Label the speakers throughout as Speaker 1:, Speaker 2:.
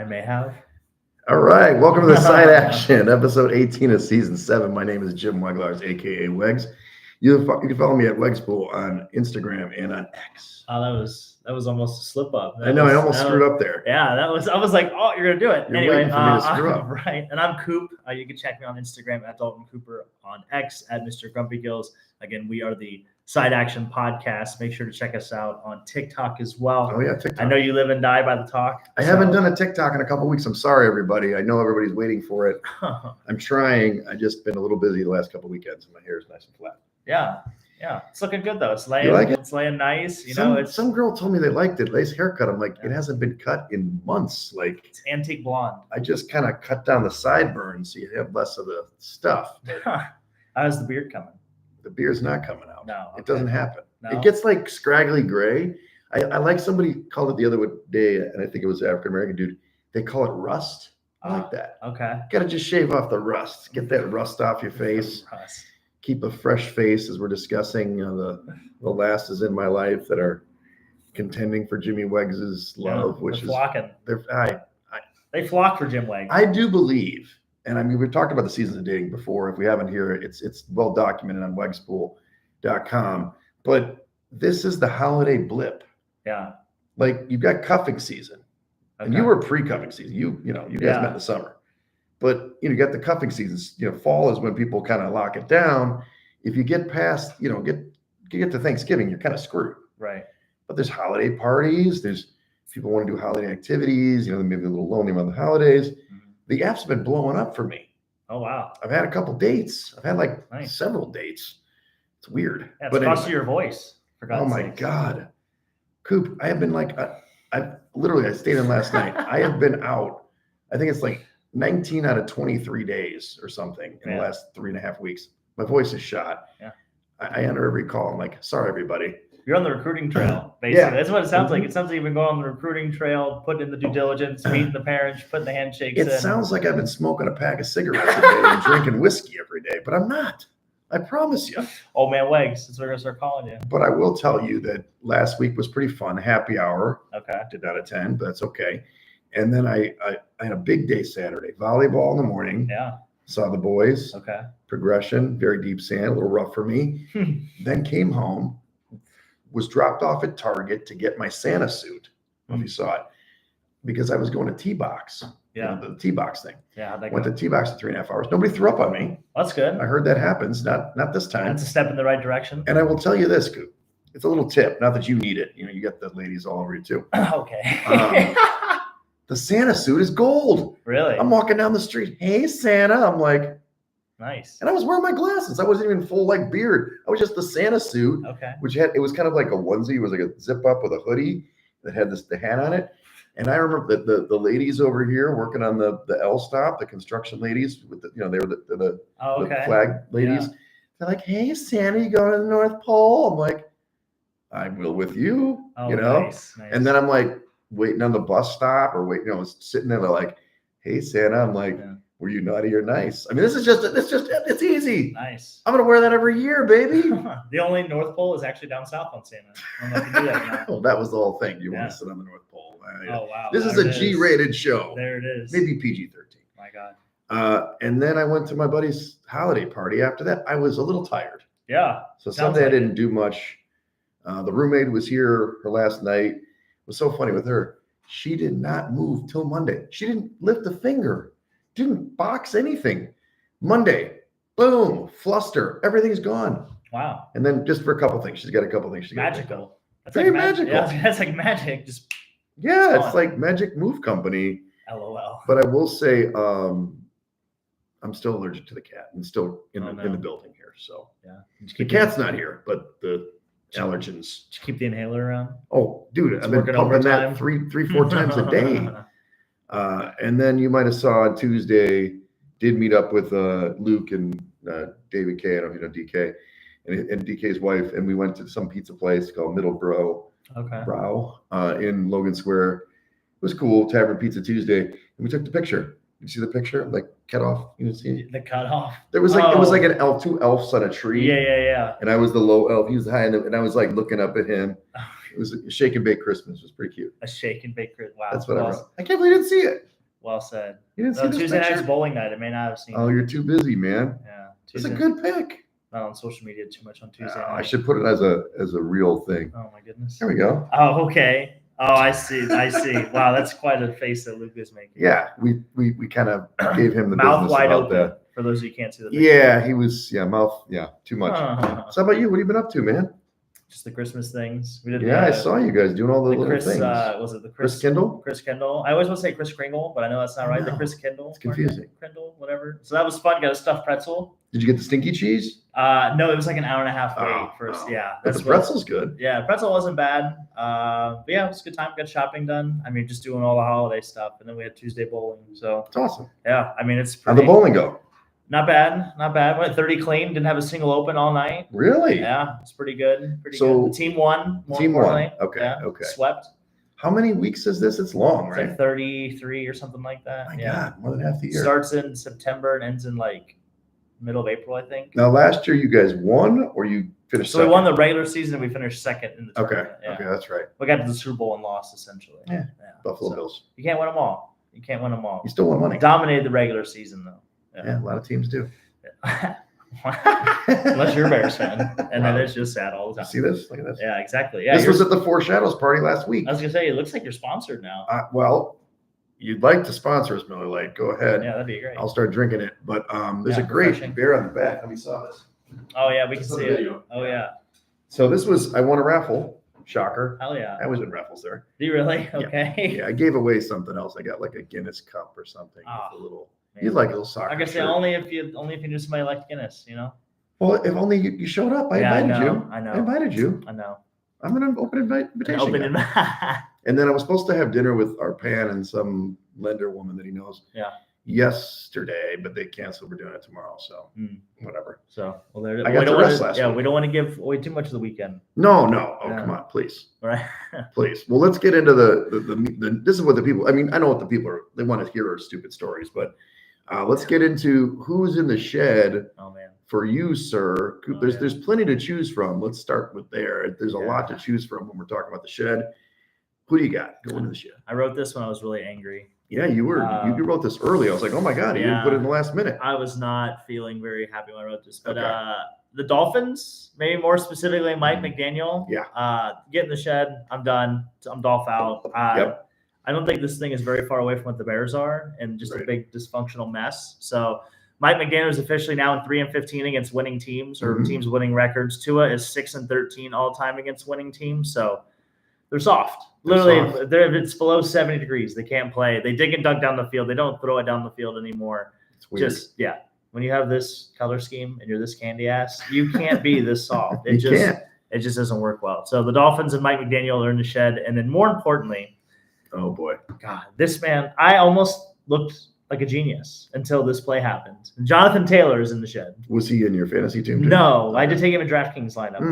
Speaker 1: I may have.
Speaker 2: All right, welcome to the Side Action, episode 18 of season 7. My name is Jim Weglars, aka Wegs. You can follow me at Wegspool on Instagram and on X.
Speaker 1: Oh, that was almost a slip up.
Speaker 2: I know, I almost screwed up there.
Speaker 1: Yeah, I was like, oh, you're gonna do it.
Speaker 2: You're
Speaker 1: anyway,
Speaker 2: waiting for me to screw up.
Speaker 1: Right. And I'm Coop. You can check me on Instagram at Dalton Cooper, on X at Mr. Grumpy Gills. Again, we are the Side Action Podcast. Make sure to check us out on TikTok as well.
Speaker 2: Oh yeah, TikTok.
Speaker 1: I know you live and die by the talk.
Speaker 2: I haven't done a TikTok in a couple of weeks. I'm sorry, everybody. I know everybody's waiting for it. I'm trying. I've just been a little busy the last couple of weekends, and my hair is nice and flat.
Speaker 1: Yeah, it's looking good though. It's laying, It's laying nice.
Speaker 2: Some girl told me they liked it. Nice haircut. I'm like, it hasn't been cut in months. Like,
Speaker 1: it's antique blonde.
Speaker 2: I just kind of cut down the sideburns so you have less of the stuff.
Speaker 1: How's the beard coming?
Speaker 2: The beard's not coming out.
Speaker 1: No,
Speaker 2: it doesn't happen.
Speaker 1: No?
Speaker 2: It gets like scraggly gray. I like somebody called it the other day, and I think it was African American dude. They call it rust. I like that.
Speaker 1: Okay.
Speaker 2: Got to just shave off the rust. Get that rust off your face.
Speaker 1: Rust.
Speaker 2: Keep a fresh face, as we're discussing the last is in my life that are contending for Jimmy Weggs' love, which
Speaker 1: they're flocking. They flock for Jim Weggs.
Speaker 2: I do believe, and I mean, we've talked about the seasons of dating before. If we haven't here, it's well documented on wegspool.com. But this is the holiday blip.
Speaker 1: Yeah.
Speaker 2: Like, you've got cuffing season, and you were pre-cuffing season. You guys met in the summer. But, you got the cuffing seasons. Fall is when people kind of lock it down. If you get past, get to Thanksgiving, you're kind of screwed.
Speaker 1: Right.
Speaker 2: But there's holiday parties. There's people want to do holiday activities. They may be a little lonely around the holidays. Mm-hmm. The app's been blowing up for me.
Speaker 1: Oh, wow.
Speaker 2: I've had a couple dates. I've had several dates. It's weird.
Speaker 1: Yeah, it's cost you your voice, for God's sake.
Speaker 2: Oh, my God. Coop, I have been I stayed in last night. I have been out. I think it's like 19 out of 23 days or something in the last 3.5 weeks. My voice is shot.
Speaker 1: Yeah.
Speaker 2: I enter every call. I'm like, sorry, everybody.
Speaker 1: You're on the recruiting trail, basically. That's what it sounds like. It sounds like you've been going on the recruiting trail, putting in the due diligence, meeting the parents, putting the handshakes in.
Speaker 2: It sounds like I've been smoking a pack of cigarettes a day and drinking whiskey every day, but I'm not. I promise you.
Speaker 1: Old man Wegs. That's what we're going to start calling you.
Speaker 2: But I will tell you that last week was pretty fun. Happy hour.
Speaker 1: Okay.
Speaker 2: Did not attend, but that's okay. And then I had a big day Saturday. Volleyball in the morning.
Speaker 1: Yeah. Saw
Speaker 2: the boys.
Speaker 1: Okay.
Speaker 2: Progression, very deep sand, a little rough for me. Then came home, was dropped off at Target to get my Santa suit. I don't know if you saw it, because I was going to T-Box.
Speaker 1: Yeah.
Speaker 2: The T-Box thing.
Speaker 1: Yeah.
Speaker 2: Went to T-Box for 3.5 hours. Nobody threw up on me.
Speaker 1: That's good.
Speaker 2: I heard that happens. Not this time.
Speaker 1: That's a step in the right direction.
Speaker 2: And I will tell you this, Coop. It's a little tip. Not that you need it. You got the ladies all over you too.
Speaker 1: Okay.
Speaker 2: The Santa suit is gold.
Speaker 1: Really?
Speaker 2: I'm walking down the street. Hey, Santa. I'm like,
Speaker 1: nice.
Speaker 2: And I was wearing my glasses. I wasn't even full like beard. I was just the Santa suit.
Speaker 1: Okay.
Speaker 2: It was kind of like a onesie. It was like a zip up with a hoodie that had the hat on it. And I remember that the ladies over here working on the L stop, the construction ladies with they were the flag ladies. Yeah. They're like, hey, Santa, you going to the North Pole? I'm like, I will with you.
Speaker 1: Nice.
Speaker 2: And then I'm like waiting on the bus stop or sitting there. They're like, hey, Santa. I'm like, were you naughty or nice? I mean, it's easy.
Speaker 1: Nice.
Speaker 2: I'm going to wear that every year, baby.
Speaker 1: The only North Pole is actually down south on Santa. I don't know if you do that or not.
Speaker 2: Well, that was the whole thing. You want to sit on the North Pole.
Speaker 1: Oh, wow.
Speaker 2: This is a G-rated show.
Speaker 1: There it is.
Speaker 2: Maybe PG-13.
Speaker 1: My God.
Speaker 2: And then I went to my buddy's holiday party. After that, I was a little tired.
Speaker 1: Yeah.
Speaker 2: So Sunday I didn't do much. The roommate was here her last night. It was so funny with her. She did not move till Monday. She didn't lift a finger. Didn't box anything. Monday, boom, fluster. Everything's gone.
Speaker 1: Wow.
Speaker 2: And then just for a couple things. She's got a couple things.
Speaker 1: Magical.
Speaker 2: That's very magical.
Speaker 1: Yeah, that's like magic.
Speaker 2: It's like Magic Move Company.
Speaker 1: LOL.
Speaker 2: But I will say, I'm still allergic to the cat and still in the building here. So the cat's not here, but the allergens.
Speaker 1: Did you keep the inhaler around?
Speaker 2: Oh, dude, I've been pumping that 4 times a day. And then you might have saw on Tuesday, did meet up with Luke and David K. I don't know if you know DK and DK's wife, and we went to some pizza place called Middle Brow in Logan Square. It was cool, Tavern Pizza Tuesday, and we took the picture. You see the picture? Like cut off. You didn't see it?
Speaker 1: The cut off.
Speaker 2: There was it was like an elf, 2 elves on a tree.
Speaker 1: Yeah.
Speaker 2: And I was the low elf. He was the high, and I was like looking up at him. It was a shake and bake Christmas. It was pretty cute.
Speaker 1: A shake and bake Christmas. Wow.
Speaker 2: That's what I wrote. I can't believe you didn't see it.
Speaker 1: Well said.
Speaker 2: You didn't see
Speaker 1: No,
Speaker 2: this
Speaker 1: Tuesday
Speaker 2: picture?
Speaker 1: night's bowling night. I may not have seen
Speaker 2: Oh,
Speaker 1: it.
Speaker 2: you're too busy, man.
Speaker 1: Yeah.
Speaker 2: It's a
Speaker 1: Tuesday.
Speaker 2: good pick.
Speaker 1: Not on social media too much on Tuesday
Speaker 2: I
Speaker 1: night.
Speaker 2: should put it as a real thing.
Speaker 1: Oh my goodness.
Speaker 2: There we go.
Speaker 1: Oh, okay. Oh, I see. Wow, that's quite a face that Luke is making.
Speaker 2: Yeah, we kind of gave him the
Speaker 1: mouth
Speaker 2: business
Speaker 1: wide
Speaker 2: about
Speaker 1: open.
Speaker 2: that.
Speaker 1: For those of you who can't see the picture.
Speaker 2: Yeah, he was. Yeah, mouth. Yeah, too much. So how about you? What have you been up to, man?
Speaker 1: Just the Christmas things. We did.
Speaker 2: Yeah, I saw you guys doing all the little
Speaker 1: Chris,
Speaker 2: things.
Speaker 1: was it the
Speaker 2: Chris Kindle?
Speaker 1: Chris Kindle. I always want to say Chris Kringle, but I know that's not right. The
Speaker 2: No,
Speaker 1: Chris Kindle.
Speaker 2: it's confusing.
Speaker 1: Kindle, whatever. So that was fun. Got a stuffed pretzel.
Speaker 2: Did you get the stinky cheese?
Speaker 1: No, it was like an hour and a half wait first. Yeah,
Speaker 2: but the pretzel's good.
Speaker 1: Yeah, pretzel wasn't bad. But yeah, it was a good time. Got shopping done. I mean, just doing all the holiday stuff, and then we had Tuesday bowling. So
Speaker 2: it's awesome.
Speaker 1: Yeah, I mean, it's
Speaker 2: pretty. How'd the bowling go?
Speaker 1: Not bad, not bad. Went 30 clean. Didn't have a single open all night.
Speaker 2: Really?
Speaker 1: Yeah, it's pretty good. Pretty
Speaker 2: So
Speaker 1: good. The team won.
Speaker 2: Team won. Okay.
Speaker 1: Yeah,
Speaker 2: okay.
Speaker 1: Swept.
Speaker 2: How many weeks is this? It's long,
Speaker 1: It's
Speaker 2: right?
Speaker 1: like 33 or something like that.
Speaker 2: My God, more than half the year.
Speaker 1: Starts in September and ends in like middle of April, I think.
Speaker 2: Now, last year you guys won, or you finished?
Speaker 1: So we won the regular season and we finished second in the tournament.
Speaker 2: Okay.
Speaker 1: Yeah.
Speaker 2: Okay, that's right.
Speaker 1: We got to the Super Bowl and lost essentially.
Speaker 2: Yeah. Buffalo Bills.
Speaker 1: You can't win them all. You can't win them all.
Speaker 2: You still won money.
Speaker 1: Dominated the regular season though.
Speaker 2: Yeah, a lot of teams do.
Speaker 1: Unless you're a Bears fan, and then it's just sad all the time.
Speaker 2: See this? Look at this.
Speaker 1: Yeah, exactly. Yeah,
Speaker 2: this was at the Four Shadows party last week.
Speaker 1: I was gonna say it looks like you're sponsored now.
Speaker 2: Well, you'd like to sponsor us, Miller Lite? Go ahead.
Speaker 1: Yeah, that'd be great.
Speaker 2: I'll start drinking it. But there's a great
Speaker 1: refreshing.
Speaker 2: beer on the back. Let me saw this.
Speaker 1: Oh yeah, we can
Speaker 2: This is
Speaker 1: see
Speaker 2: a
Speaker 1: it.
Speaker 2: video.
Speaker 1: Oh yeah.
Speaker 2: So this was I won a raffle. Shocker.
Speaker 1: Hell yeah.
Speaker 2: I always win raffles there.
Speaker 1: Do you really? Okay.
Speaker 2: Yeah, I gave away something else. I got like a Guinness cup or something.
Speaker 1: Oh,
Speaker 2: with a little.
Speaker 1: man.
Speaker 2: You'd like a little soccer.
Speaker 1: I guess
Speaker 2: shirt.
Speaker 1: only if you knew somebody liked Guinness, you know.
Speaker 2: Well, if only you showed up. I invited you.
Speaker 1: I know.
Speaker 2: I invited you.
Speaker 1: I know.
Speaker 2: I'm an open invitation.
Speaker 1: Open
Speaker 2: guy. And then I was supposed to have dinner with our pan and some lender woman that he knows.
Speaker 1: Yeah.
Speaker 2: Yesterday, but they canceled. We're doing it tomorrow, so whatever.
Speaker 1: So well, there.
Speaker 2: I got the rest last week.
Speaker 1: We don't want to give away too much of the weekend.
Speaker 2: No. Oh, come on, please.
Speaker 1: All right.
Speaker 2: Please. Well, let's get into the. This is what the people. I mean, I know what the people are. They want to hear our stupid stories, but let's get into who's in the shed.
Speaker 1: Oh man.
Speaker 2: For you, sir. Coop, there's plenty to choose from. Let's start with there. There's a lot to choose from when we're talking about the shed. Who do you got going to the shed?
Speaker 1: I wrote this when I was really angry.
Speaker 2: Yeah, you were. You wrote this early. I was like, oh my God, he didn't put it in the last minute.
Speaker 1: I was not feeling very happy when I wrote this, but the Dolphins, maybe more specifically Mike McDaniel.
Speaker 2: Yeah.
Speaker 1: Get in the shed. I'm done. I'm Dolph out.
Speaker 2: Yep.
Speaker 1: I don't think this thing is very far away from what the Bears are, and just a big dysfunctional mess. So Mike McDaniel is officially now in 3-15 against winning teams or teams winning records. Tua is 6-13 all time against winning teams. So they're soft. Literally, if it's below 70 degrees, they can't play. They dig and dunk down the field. They don't throw it down the field anymore.
Speaker 2: It's weird.
Speaker 1: When you have this color scheme and you're this candy ass, you can't be this soft. It just doesn't work well. So the Dolphins and Mike McDaniel are in the shed. And then more importantly,
Speaker 2: oh boy,
Speaker 1: God, this man, I almost looked like a genius until this play happened. Jonathan Taylor is in the shed.
Speaker 2: Was he in your fantasy team too?
Speaker 1: No, I did take him in DraftKings lineup,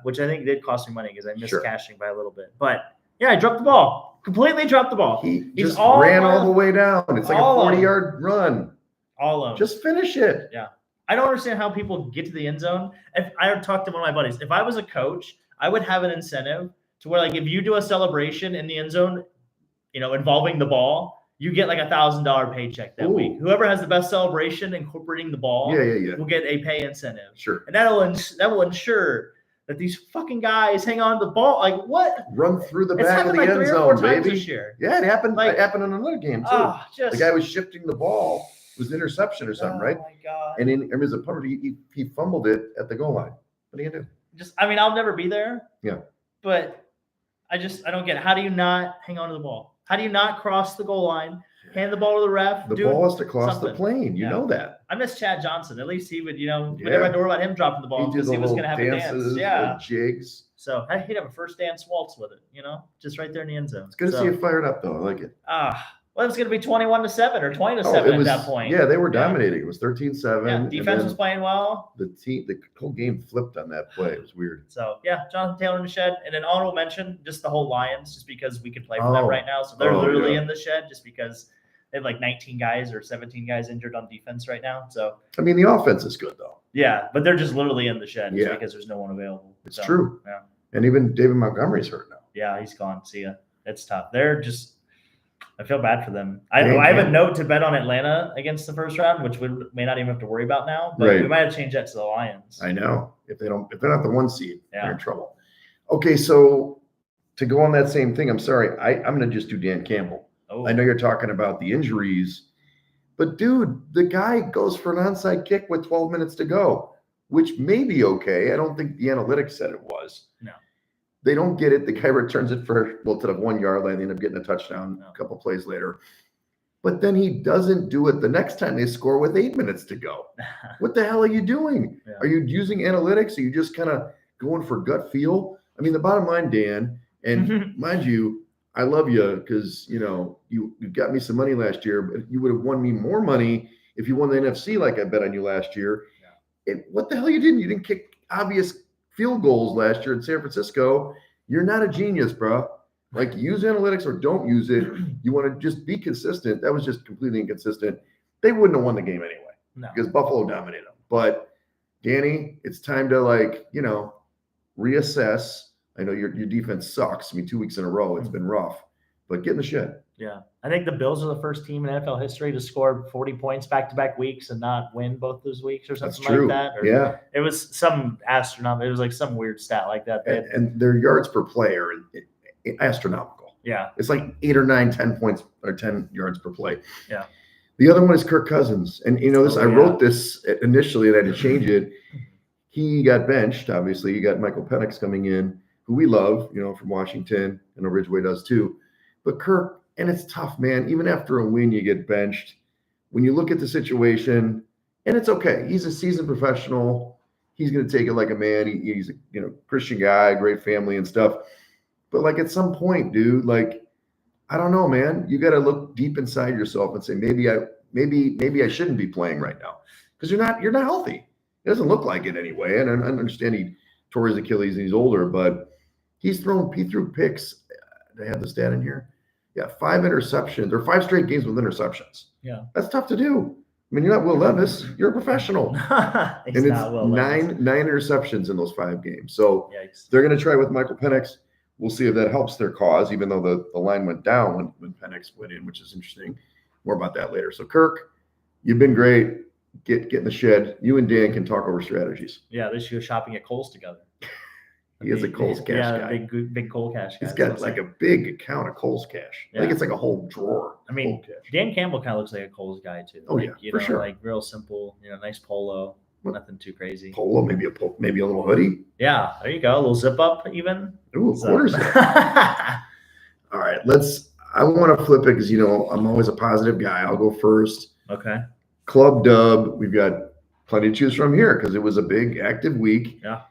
Speaker 1: which I think did cost me money because I missed cashing by a little bit. But yeah, I dropped the ball. Completely dropped the ball.
Speaker 2: He just ran all the way down. It's like a 40-yard run.
Speaker 1: All of them.
Speaker 2: Just finish it.
Speaker 1: Yeah. I don't understand how people get to the end zone. If I talked to one of my buddies, if I was a coach, I would have an incentive to where, like, if you do a celebration in the end zone, involving the ball, you get like $1,000 paycheck that week. Whoever has the best celebration incorporating the ball will get a pay incentive.
Speaker 2: Sure.
Speaker 1: And that will ensure that these fucking guys hang on to the ball. Like, what?
Speaker 2: Run through the back of the end zone, baby.
Speaker 1: This year.
Speaker 2: Yeah, it happened. It happened in another game too. The guy was shifting the ball. It was an interception or something, right?
Speaker 1: Oh my God.
Speaker 2: And as a punter, he fumbled it at the goal line. What are you gonna do?
Speaker 1: I'll never be there.
Speaker 2: Yeah.
Speaker 1: But I don't get it. How do you not hang on to the ball? How do you not cross the goal line, hand the ball to the ref?
Speaker 2: The ball has to cross the plane. You know that.
Speaker 1: I miss Chad Johnson. At least he would, we never had to worry about him dropping the ball because he was going to have
Speaker 2: dances,
Speaker 1: a dance. Yeah.
Speaker 2: Jigs.
Speaker 1: So he'd have a first dance waltz with it, just right there in the end zone.
Speaker 2: It's good to see you fired up, though. I like it.
Speaker 1: Well, it was going to be 21-7 or 20-7 at that point.
Speaker 2: Yeah, they were dominating. It was 13-7.
Speaker 1: Yeah, defense was playing well.
Speaker 2: The whole game flipped on that play. It was weird.
Speaker 1: So, yeah, Jonathan Taylor in the shed. And then honorable mention, just the whole Lions, just because we could play for them right now. So they're literally in the shed just because they have like 19 guys or 17 guys injured on defense right now. So,
Speaker 2: I mean, the offense is good, though.
Speaker 1: Yeah, but they're just literally in the shed just because there's no one available.
Speaker 2: It's true.
Speaker 1: Yeah.
Speaker 2: And even David Montgomery's hurt now.
Speaker 1: Yeah, he's gone. See ya. It's tough. They're just – I feel bad for them. I have a note to bet on Atlanta against the first round, which we may not even have to worry about now, but we might have changed that to the Lions.
Speaker 2: I know. If they're not the 1 seed, they're in trouble. Okay, so to go on that same thing, I'm sorry, I'm going to just do Dan Campbell. Oh. I know you're talking about the injuries, but dude, the guy goes for an onside kick with 12 minutes to go, which may be okay. I don't think the analytics said it was.
Speaker 1: No.
Speaker 2: They don't get it. The guy returns it to the 1 yard line. They end up getting a touchdown a couple plays later. But then he doesn't do it the next time they score with 8 minutes to go. What the hell are you doing? Yeah. Are you using analytics? Are you just kind of going for gut feel? I mean, the bottom line, Dan, and mind you, I love you because, you got me some money last year, but you would have won me more money if you won the NFC like I bet on you last year. Yeah. What the hell you didn't? You didn't kick obvious field goals last year in San Francisco. You're not a genius, bro. Like, use analytics or don't use it. You want to just be consistent. That was just completely inconsistent. They wouldn't have won the game anyway because Buffalo dominated them. But Danny, it's time to reassess. I know your defense sucks. I mean, 2 weeks in a row, it's been rough. But get in the shed.
Speaker 1: Yeah. I think the Bills are the first team in NFL history to score 40 points back-to-back weeks and not win both those weeks or something like that. Or it was some astronomical. It was like some weird stat like that.
Speaker 2: And their yards per play are astronomical.
Speaker 1: Yeah.
Speaker 2: It's like 8 or 9, 10 points or 10 yards per play.
Speaker 1: Yeah.
Speaker 2: The other one is Kirk Cousins. And, I wrote this initially and I had to change it. He got benched, obviously. You got Michael Penix coming in, who we love, from Washington. I know Ridgeway does too. But Kirk, and it's tough, man. Even after a win, you get benched. When you look at the situation, and it's okay. He's a seasoned professional. He's going to take it like a man. He's a Christian guy, great family and stuff. But at some point, dude, I don't know, man. You got to look deep inside yourself and say, maybe I shouldn't be playing right now because you're not healthy. It doesn't look like it anyway. And I understand he tore his Achilles and he's older, but he threw picks. I have the stat in here. Yeah, 5 interceptions or 5 straight games with interceptions.
Speaker 1: Yeah,
Speaker 2: that's tough to do. I mean, you're not Will Levis. You're a professional. And it's nine interceptions in those 5 games. So they're going to try with Michael Penix. We'll see if that helps their cause, even though the line went down when Penix went in, which is interesting. More about that later. So, Kirk, you've been great. Get in the shed. You and Dan can talk over strategies.
Speaker 1: Yeah, they should go shopping at Kohl's together.
Speaker 2: He is a Kohl's Cash guy.
Speaker 1: Big Kohl Cash guy.
Speaker 2: He's got a big account of Kohl's Cash. I think it's like a whole drawer.
Speaker 1: I mean, Dan Campbell kind of looks like a Kohl's guy too.
Speaker 2: Oh, for sure.
Speaker 1: Like real simple, nice polo, nothing too crazy.
Speaker 2: Polo, maybe a little hoodie.
Speaker 1: Yeah, there you go. A little zip up even.
Speaker 2: Ooh, quarter zip. All right, I want to flip it because, I'm always a positive guy. I'll go first.
Speaker 1: Okay.
Speaker 2: Club dub. We've got plenty to choose from here because it was a big active week.
Speaker 1: Yeah.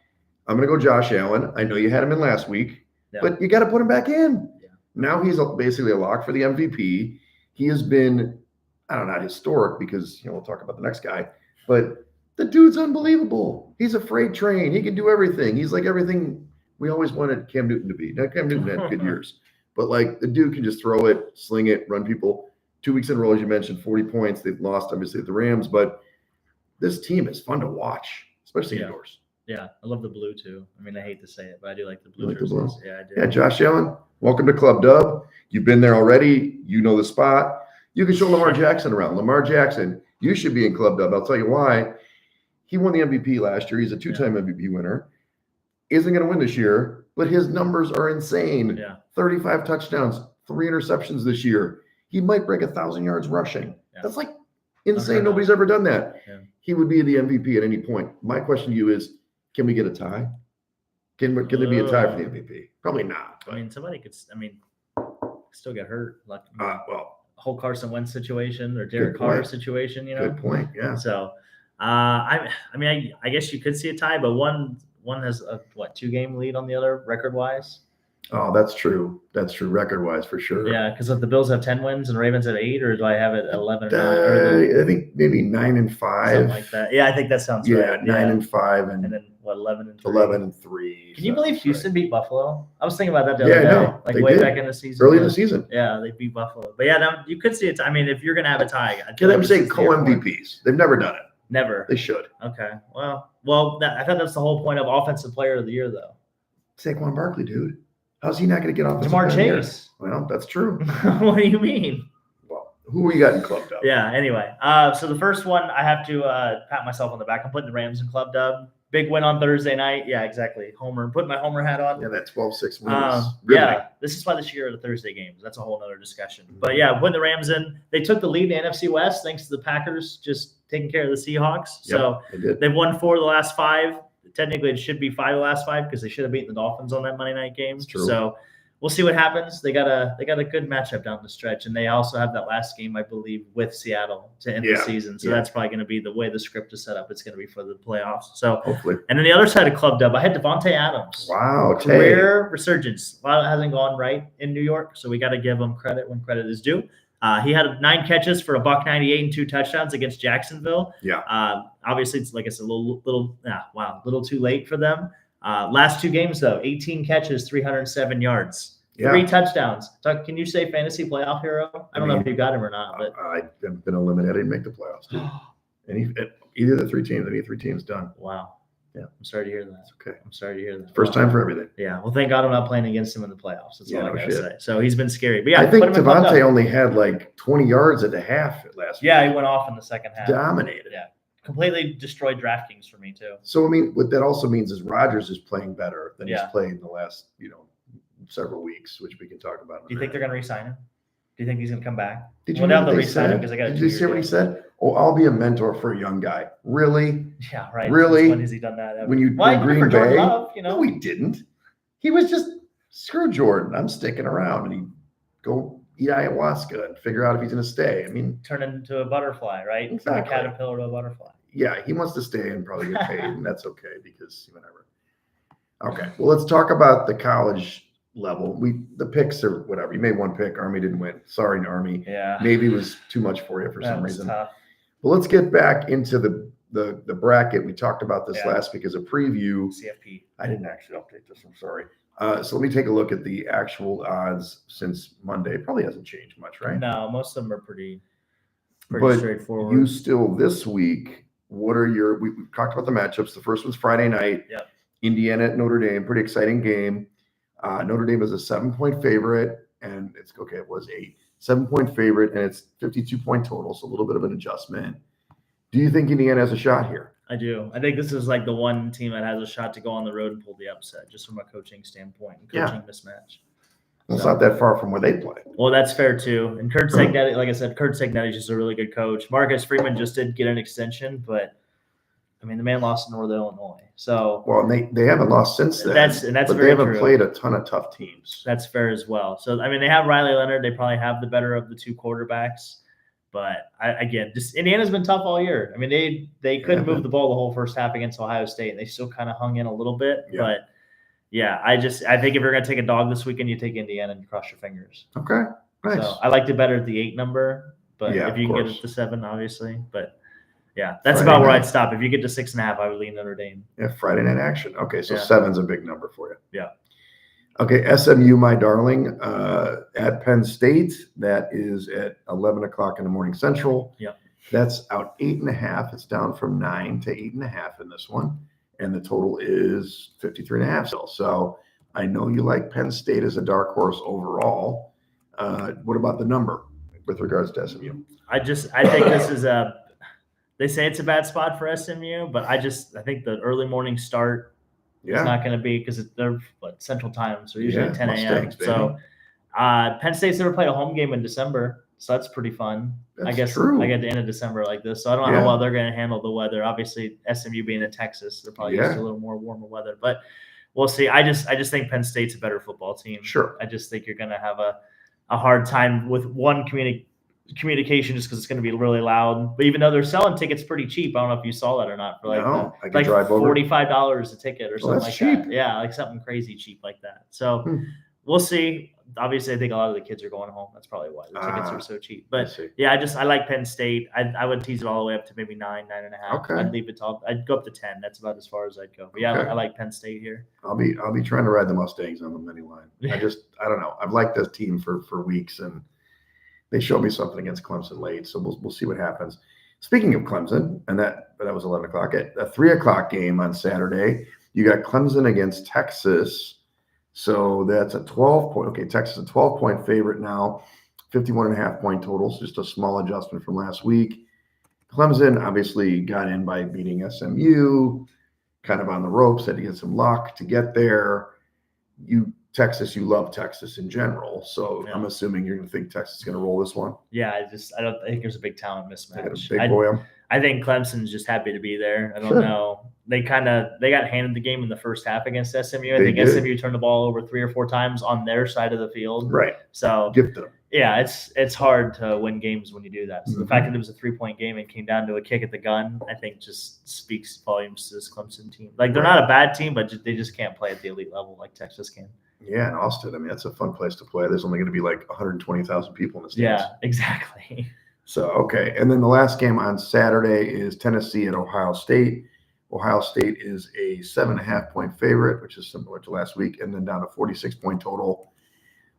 Speaker 2: I'm going to go Josh Allen. I know you had him in last week, but you got to put him back in. Yeah. Now he's basically a lock for the MVP. He has been, not historic because, we'll talk about the next guy, but the dude's unbelievable. He's a freight train. He can do everything. He's like everything we always wanted Cam Newton to be. Now, Cam Newton had good years, but the dude can just throw it, sling it, run people. 2 weeks in a row, as you mentioned, 40 points. They've lost, obviously, at the Rams, but this team is fun to watch, especially indoors.
Speaker 1: Yeah, I love the blue too. I mean, I hate to say it, but I do like the blue jerseys. Yeah, I do.
Speaker 2: Yeah, Josh Allen, welcome to Club Dub. You've been there already. You know the spot. You can show Lamar Jackson around. Lamar Jackson, you should be in Club Dub. I'll tell you why. He won the MVP last year. He's a 2-time MVP winner. Isn't going to win this year, but his numbers are insane.
Speaker 1: Yeah.
Speaker 2: 35 touchdowns, 3 interceptions this year. He might break 1,000 yards rushing. Yeah. That's insane. Nobody's ever done that. Yeah. He would be the MVP at any point. My question to you is, can we get a tie? Can there be a tie for the MVP? Probably not.
Speaker 1: But. I mean, somebody could. Still get hurt. Whole Carson Wentz situation or Derek Carr situation.
Speaker 2: Good point. Yeah.
Speaker 1: So, I guess you could see a tie, but one has a 2-game lead on the other record wise.
Speaker 2: Oh, that's true. That's true. Record wise, for sure.
Speaker 1: Yeah, because if the Bills have 10 wins and the Ravens have 8, or do I have it at 11 or 9?
Speaker 2: I think maybe 9 and 5.
Speaker 1: Something like that. Yeah, I think that sounds right.
Speaker 2: 9 and 5,
Speaker 1: and then 11 and 3.
Speaker 2: 11 and 3.
Speaker 1: Can you believe Houston beat Buffalo? I was thinking about that the other day.
Speaker 2: I know.
Speaker 1: Like way back in the season.
Speaker 2: Early in the season.
Speaker 1: Yeah, they beat Buffalo. But now you could see it. I mean, if you're going to have a tie.
Speaker 2: I'm saying co-MVPs. They've never done it.
Speaker 1: Never.
Speaker 2: They should.
Speaker 1: Okay. Well, I thought that's the whole point of Offensive Player of the Year, though.
Speaker 2: Saquon Barkley, dude. How's he not going to get off?
Speaker 1: Jamar Chase.
Speaker 2: Well, that's true.
Speaker 1: What do you mean?
Speaker 2: Well, who we got in Club Dub?
Speaker 1: Yeah. Anyway, so the first one, I have to pat myself on the back. I'm putting the Rams in Club Dub. Big win on Thursday night. Yeah, exactly. Homer. Putting my Homer hat on.
Speaker 2: Yeah, that 12-6 win.
Speaker 1: Yeah, this is why this year are the Thursday games. That's a whole other discussion. But yeah, putting the Rams in. They took the lead in the NFC West thanks to the Packers just taking care of the Seahawks.
Speaker 2: Yep,
Speaker 1: so they've won 4 of the last 5. Technically, it should be 5 of the last 5 because they should have beaten the Dolphins on that Monday night game. So we'll see what happens. They got a good matchup down the stretch, and they also have that last game, I believe, with Seattle to end the season. So that's probably going to be the way the script is set up. It's going to be for the playoffs. So
Speaker 2: hopefully.
Speaker 1: And then the other side of Club Dub, I had Devontae Adams.
Speaker 2: Wow,
Speaker 1: career resurgence. A lot hasn't gone right in New York, so we got to give him credit when credit is due. He had 9 catches for $198 and 2 touchdowns against Jacksonville.
Speaker 2: Yeah.
Speaker 1: Obviously, it's like it's a little too late for them. Last 2 games though, 18 catches, 307 yards, 3 touchdowns. Can you say fantasy playoff hero? I don't know if you got him or not, but
Speaker 2: I have been eliminated. I didn't make the playoffs. Either of the 3 teams, any 3 teams done.
Speaker 1: Wow.
Speaker 2: Yeah,
Speaker 1: I'm sorry to hear that.
Speaker 2: It's okay.
Speaker 1: I'm sorry to hear that.
Speaker 2: First time for everything.
Speaker 1: Yeah. Well, thank God I'm not playing against him in the playoffs. That's all I gotta say. So he's been scary. But yeah,
Speaker 2: I think Devontae only had like 20 yards at the half last week.
Speaker 1: Yeah, he went off in the second half.
Speaker 2: Dominated.
Speaker 1: Yeah. Completely destroyed DraftKings for me too.
Speaker 2: So I mean, what that also means is Rodgers is playing better than he's played in the last, several weeks, which we can talk about.
Speaker 1: Do you think they're going to re-sign him? Do you think he's going to come back?
Speaker 2: Did you hear what they said? Did you see what he said? Oh, I'll be a mentor for a young guy. Really?
Speaker 1: Yeah, right.
Speaker 2: Really?
Speaker 1: When has he done that?
Speaker 2: When you in Green Bay? No, he didn't. He was just, screw Jordan. I'm sticking around, and he'd go eat ayahuasca and figure out if he's going to stay. I mean,
Speaker 1: turn into a butterfly, right?
Speaker 2: Exactly.
Speaker 1: From a caterpillar to a butterfly.
Speaker 2: Yeah, he wants to stay and probably get paid, and that's okay because whatever. Okay, well, let's talk about the college level. The picks are whatever. You made 1 pick. Army didn't win. Sorry, Army.
Speaker 1: Yeah.
Speaker 2: Maybe it was too much for you for some reason.
Speaker 1: Tough.
Speaker 2: Well, let's get back into the bracket. We talked about this last week as a preview.
Speaker 1: CFP.
Speaker 2: I didn't actually update this. I'm sorry. So let me take a look at the actual odds since Monday. It probably hasn't changed much, right?
Speaker 1: No, most of them are pretty
Speaker 2: but
Speaker 1: straightforward.
Speaker 2: You still this week, what are we've talked about the matchups. The first one's Friday night.
Speaker 1: Yep.
Speaker 2: Indiana at Notre Dame. Pretty exciting game. Notre Dame is a 7-point favorite, and it was 8. 7-point favorite, and it's 52-point total, so a little bit of an adjustment. Do you think Indiana has a shot here?
Speaker 1: I do. I think this is like the one team that has a shot to go on the road and pull the upset, just from a coaching standpoint and coaching mismatch.
Speaker 2: Well, it's not that far from where they play.
Speaker 1: Well, that's fair too. And Kurt Cignetti, like I said, Kurt Cignetti is just a really good coach. Marcus Freeman just did get an extension, but I mean, the man lost in Northern Illinois. So
Speaker 2: they haven't lost since then.
Speaker 1: That's
Speaker 2: but
Speaker 1: very
Speaker 2: they haven't
Speaker 1: true.
Speaker 2: played a ton of tough teams.
Speaker 1: That's fair as well. So I mean, they have Riley Leonard. They probably have the better of the 2 quarterbacks. But Indiana's been tough all year. I mean, they couldn't move the ball the whole first half against Ohio State, and they still kind of hung in a little bit. Yeah. But yeah, I think if you're going to take a dog this weekend, you take Indiana and cross your fingers.
Speaker 2: Okay, nice.
Speaker 1: So I liked it better at the 8 number, but if you can get it to 7, obviously. But yeah, that's Friday about where I'd stop. If you get to 6.5, I would lean Notre Dame.
Speaker 2: Yeah, Friday night action. Okay, so 7's a big number for you.
Speaker 1: Yeah.
Speaker 2: Okay, SMU, my darling, at Penn State. That is at 11 o'clock in the morning Central.
Speaker 1: Yep.
Speaker 2: That's out 8.5. It's down from 9 to 8.5 in this one. And the total is 53.5. So I know you like Penn State as a dark horse overall. What about the number with regards to SMU?
Speaker 1: I think this is they say it's a bad spot for SMU, but I think the early morning start is not going to be because they're Central Time, so usually 10 a.m. So Penn State's never played a home game in December, so that's pretty fun. I guess
Speaker 2: true.
Speaker 1: I get the end of December like this, so I don't know how well they're going to handle the weather. Obviously, SMU being in Texas, they're probably used to a little more warmer weather, but we'll see. I just think Penn State's a better football team.
Speaker 2: Sure.
Speaker 1: I just think you're going to have a hard time with one communication just because it's going to be really loud. But even though they're selling tickets pretty cheap, I don't know if you saw that or not. For like $45 a ticket or something like
Speaker 2: cheap.
Speaker 1: that. Yeah, like something crazy cheap like that. So we'll see. Obviously, I think a lot of the kids are going home. That's probably why the tickets are so cheap. But yeah, I like Penn State. I would tease it all the way up to maybe 9, 9.5.
Speaker 2: Okay.
Speaker 1: I'd leave it top. I'd go up to 10. That's about as far as I'd go. But yeah, I like Penn State here.
Speaker 2: I'll be trying to ride the Mustangs on the money line. I don't know. I've liked this team for weeks, and they showed me something against Clemson late. So we'll see what happens. Speaking of Clemson, and that was 11 o'clock. At a 3 o'clock game on Saturday, you got Clemson against Texas. So that's a 12-point. Okay, Texas a 12-point favorite now, 51.5-point totals, just a small adjustment from last week. Clemson obviously got in by beating SMU, kind of on the ropes, had to get some luck to get there. You love Texas in general, so I'm assuming you're going to think Texas is going to roll this one.
Speaker 1: Yeah, I don't think there's a big talent mismatch.
Speaker 2: Big boy.
Speaker 1: I think Clemson's just happy to be there. I don't know. They got handed the game in the first half against SMU. I think SMU turned the ball over 3 or 4 times on their side of the field.
Speaker 2: Right.
Speaker 1: So
Speaker 2: Gifted them.
Speaker 1: Yeah, it's hard to win games when you do that. So the fact that it was a 3-point game and came down to a kick at the gun, I think just speaks volumes to this Clemson team. Like they're not a bad team, but they just can't play at the elite level like Texas can.
Speaker 2: Yeah, and Austin, I mean, that's a fun place to play. There's only going to be like 120,000 people in the stands.
Speaker 1: Yeah, exactly.
Speaker 2: So, okay. And then the last game on Saturday is Tennessee at Ohio State. Ohio State is a 7.5-point favorite, which is similar to last week, and then down to 46-point total.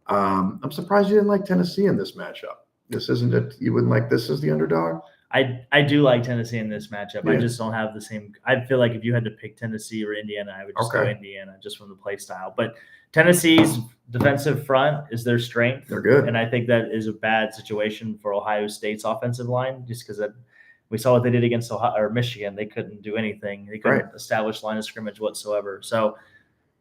Speaker 2: I'm surprised you didn't like Tennessee in this matchup. This isn't it. You wouldn't like this as the underdog?
Speaker 1: I do like Tennessee in this matchup. Yeah. I just don't have the same. I feel like if you had to pick Tennessee or Indiana, I would just go Indiana just from the play style. But Tennessee's defensive front is their strength.
Speaker 2: They're good.
Speaker 1: And I think that is a bad situation for Ohio State's offensive line just because we saw what they did against Michigan. They couldn't do anything. They couldn't establish line of scrimmage whatsoever. So,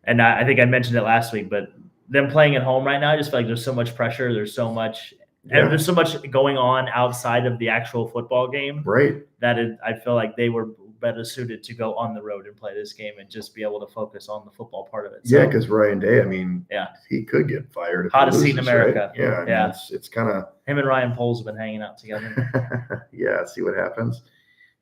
Speaker 1: and I think I mentioned it last week, but them playing at home right now, I just feel like there's so much pressure. There's so much and there's so much going on outside of the actual football game.
Speaker 2: Right.
Speaker 1: That I feel like they were better suited to go on the road and play this game and just be able to focus on the football part of it.
Speaker 2: So, because Ryan Day, I mean, he could get fired. If
Speaker 1: hottest seat in America.
Speaker 2: Right? Yeah. I mean, it's kind of
Speaker 1: him and Ryan Poles have been hanging out together.
Speaker 2: Yeah. See what happens.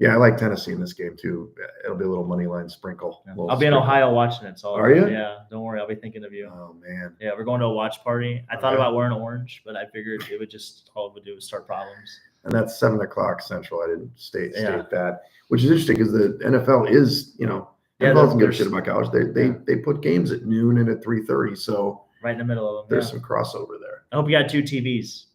Speaker 2: Yeah, I like Tennessee in this game too. It'll be a little money line sprinkle.
Speaker 1: Yeah. I'll be in Ohio watching it. So
Speaker 2: are you?
Speaker 1: Yeah, don't worry. I'll be thinking of you.
Speaker 2: Oh man.
Speaker 1: Yeah, we're going to a watch party. I thought about wearing orange, but I figured it would just all it would do is start problems.
Speaker 2: And that's 7:00 Central. I didn't state that, which is interesting because the NFL is, NFL doesn't give a shit about college. They put games at noon and at 3:30. So
Speaker 1: right in the middle of them.
Speaker 2: There's some crossover there.
Speaker 1: I hope you got 2 TVs.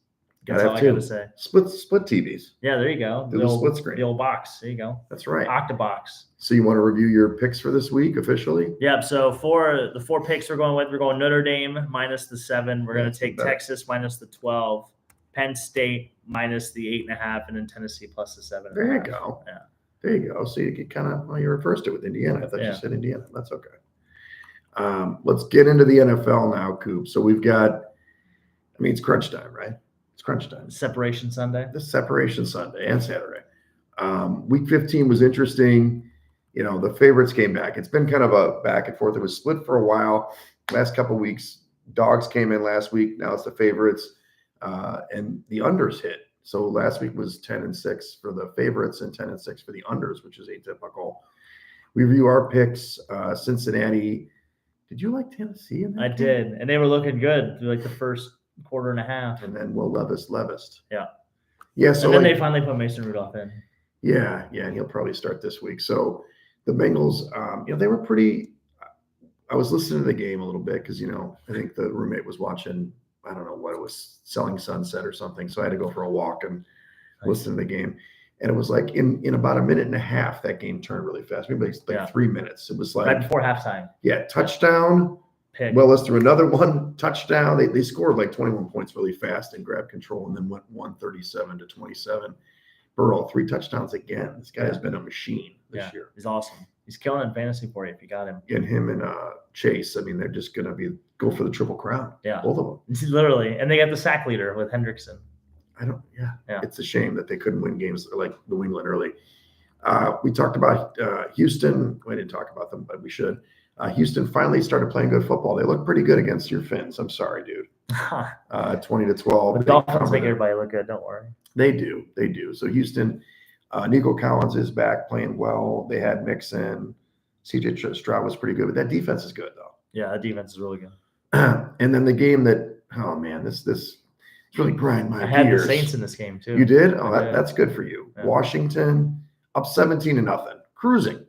Speaker 1: That's all I got to say.
Speaker 2: Split TVs.
Speaker 1: Yeah, there you go.
Speaker 2: The split screen.
Speaker 1: The old box. There you go.
Speaker 2: That's right.
Speaker 1: Octabox.
Speaker 2: So you want to review your picks for this week officially?
Speaker 1: Yeah. So for the 4 picks we're going Notre Dame minus the 7. We're going to take Texas minus the 12, Penn State minus the 8.5, and then Tennessee plus the 7.
Speaker 2: There you go. Yeah. There you go. So you get you reversed it with Indiana. I thought you said Indiana. That's okay. Let's get into the NFL now, Coop. So we've got, it's crunch time, right? It's crunch time.
Speaker 1: Separation Sunday.
Speaker 2: The Separation Sunday and Saturday. Week 15 was interesting. The favorites came back. It's been kind of a back and forth. It was split for a while. Last couple of weeks, dogs came in last week. Now it's the favorites, and the unders hit. So last week was 10-6 for the favorites and 10-6 for the unders, which is atypical. We review our picks. Cincinnati. Did you like Tennessee in that
Speaker 1: I
Speaker 2: game?
Speaker 1: did, and they were looking good through like the first quarter and a half.
Speaker 2: And then Will Levis.
Speaker 1: Yeah.
Speaker 2: Yeah. So
Speaker 1: and then they finally put Mason Rudolph in.
Speaker 2: Yeah. And he'll probably start this week. So the Bengals, they were pretty. I was listening to the game a little bit because, I think the roommate was watching, I don't know what it was, Selling Sunset or something. So I had to go for a walk and listen to the game. And it was like in about a minute and a half, that game turned really fast. Maybe like 3 minutes. It was like
Speaker 1: right before halftime.
Speaker 2: Yeah. Touchdown.
Speaker 1: Pick.
Speaker 2: Well, let's do another one. Touchdown. They scored like 21 points really fast and grabbed control and then went 137-27. Burrow, 3 touchdowns again. This guy has been a machine this year.
Speaker 1: He's awesome. He's killing in fantasy for you if you got him.
Speaker 2: And him and Chase, they're just going to go for the Triple Crown.
Speaker 1: Yeah.
Speaker 2: Both of them.
Speaker 1: Literally. And they got the sack leader with Hendrickson.
Speaker 2: Yeah. It's a shame that they couldn't win games like New England early. We talked about Houston. We didn't talk about them, but we should. Houston finally started playing good football. They look pretty good against your Finns. I'm sorry, dude. 20-12.
Speaker 1: The Dolphins make everybody look good. Don't worry.
Speaker 2: They do. So Houston, Nico Collins is back playing well. They had Mixon. CJ Stroud was pretty good, but that defense is good though.
Speaker 1: Yeah, that defense is really good.
Speaker 2: And then the game that, this really grind my gears.
Speaker 1: I had the Saints in this game too.
Speaker 2: You did? Oh, that's good for you.
Speaker 1: Yeah.
Speaker 2: Washington up 17-0, cruising.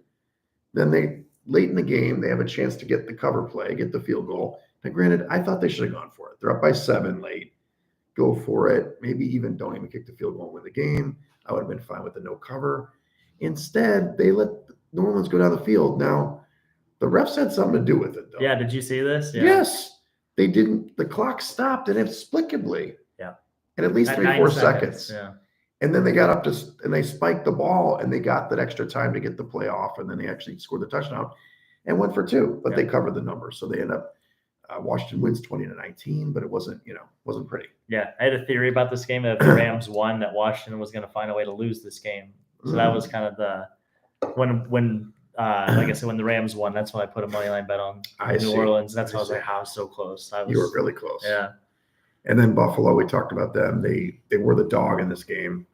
Speaker 2: Then late in the game, they have a chance to get the cover play, get the field goal. Now, granted, I thought they should have gone for it. They're up by 7 late. Go for it. Maybe even don't even kick the field goal and win the game. I would have been fine with the no cover. Instead, they let New Orleans go down the field. Now, The refs had something to do with it, though.
Speaker 1: Yeah, did you see this? Yeah.
Speaker 2: Yes. They didn't. The clock stopped inexplicably.
Speaker 1: Yeah.
Speaker 2: And at least
Speaker 1: At
Speaker 2: 3-4 seconds.
Speaker 1: Yeah.
Speaker 2: And then they got up to, and they spiked the ball, and they got that extra time to get the play off, and then they actually scored the touchdown and went for 2, but they covered the number. So they end up, Washington wins 20-19, but it wasn't pretty.
Speaker 1: Yeah, I had a theory about this game that if the Rams won, that Washington was going to find a way to lose this game. So that was kind of the when like I said, when the Rams won, that's when I put a money line bet on New Orleans. That's why I was like, how so close?
Speaker 2: You were really close.
Speaker 1: Yeah.
Speaker 2: And then Buffalo, we talked about them. They were the dog in this game.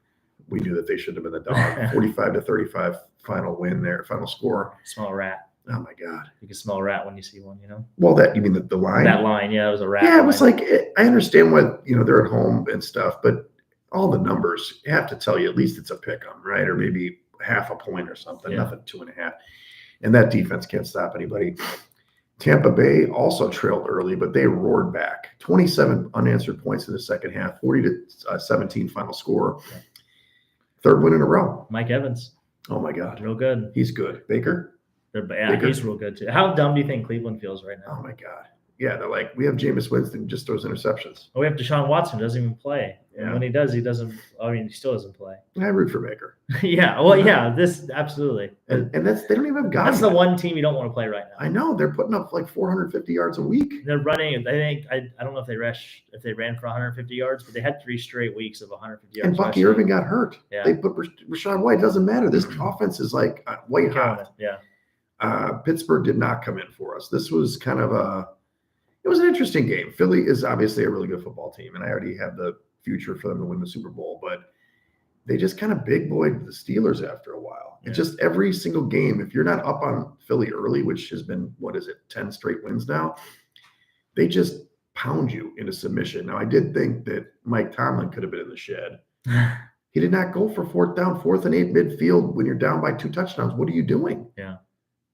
Speaker 2: We knew that they should have been the dog. 45-35 final win there, final score.
Speaker 1: Smell a rat.
Speaker 2: Oh my God.
Speaker 1: You can smell a rat when you see one,
Speaker 2: Well, you mean the line?
Speaker 1: That line, yeah, it was a rat.
Speaker 2: Yeah, it was like, I understand what, they're at home and stuff, but all the numbers have to tell you at least it's a pick 'em, right? Or maybe half a point or something, nothing 2.5. And that defense can't stop anybody. Tampa Bay also trailed early, but they roared back. 27 unanswered points in the second half, 40-17 final score.
Speaker 1: Yeah.
Speaker 2: Third win in a row.
Speaker 1: Mike Evans.
Speaker 2: Oh my God.
Speaker 1: Real good.
Speaker 2: He's good. Baker?
Speaker 1: Baker? He's real good too. How dumb do you think Cleveland feels right now?
Speaker 2: Oh my God. Yeah, they're like, we have Jameis Winston, just throws interceptions.
Speaker 1: We have Deshaun Watson, doesn't even play. Yeah. And when he does, he doesn't. I mean, he still doesn't play.
Speaker 2: I root for Baker.
Speaker 1: Yeah. Well, yeah. This absolutely.
Speaker 2: And they don't even have guys.
Speaker 1: That's the one team you don't want to play right now.
Speaker 2: I know they're putting up like 450 yards a week.
Speaker 1: They're running. I think I don't know if they ran for 150 yards, but they had 3 straight weeks of 150 yards.
Speaker 2: And Bucky Irving got hurt.
Speaker 1: Yeah.
Speaker 2: They put Rashawn White. Doesn't matter. This offense is like white hot.
Speaker 1: Yeah.
Speaker 2: Pittsburgh did not come in for us. This was kind of it was an interesting game. Philly is obviously a really good football team, and I already have the future for them to win the Super Bowl, but they just kind of big boyed the Steelers after a while. Yeah. It's just every single game, if you're not up on Philly early, which has been, 10 straight wins now, they just pound you into submission. Now, I did think that Mike Tomlin could have been in the shed. He did not go for 4th and 8 midfield when you're down by 2 touchdowns. What are you doing?
Speaker 1: Yeah.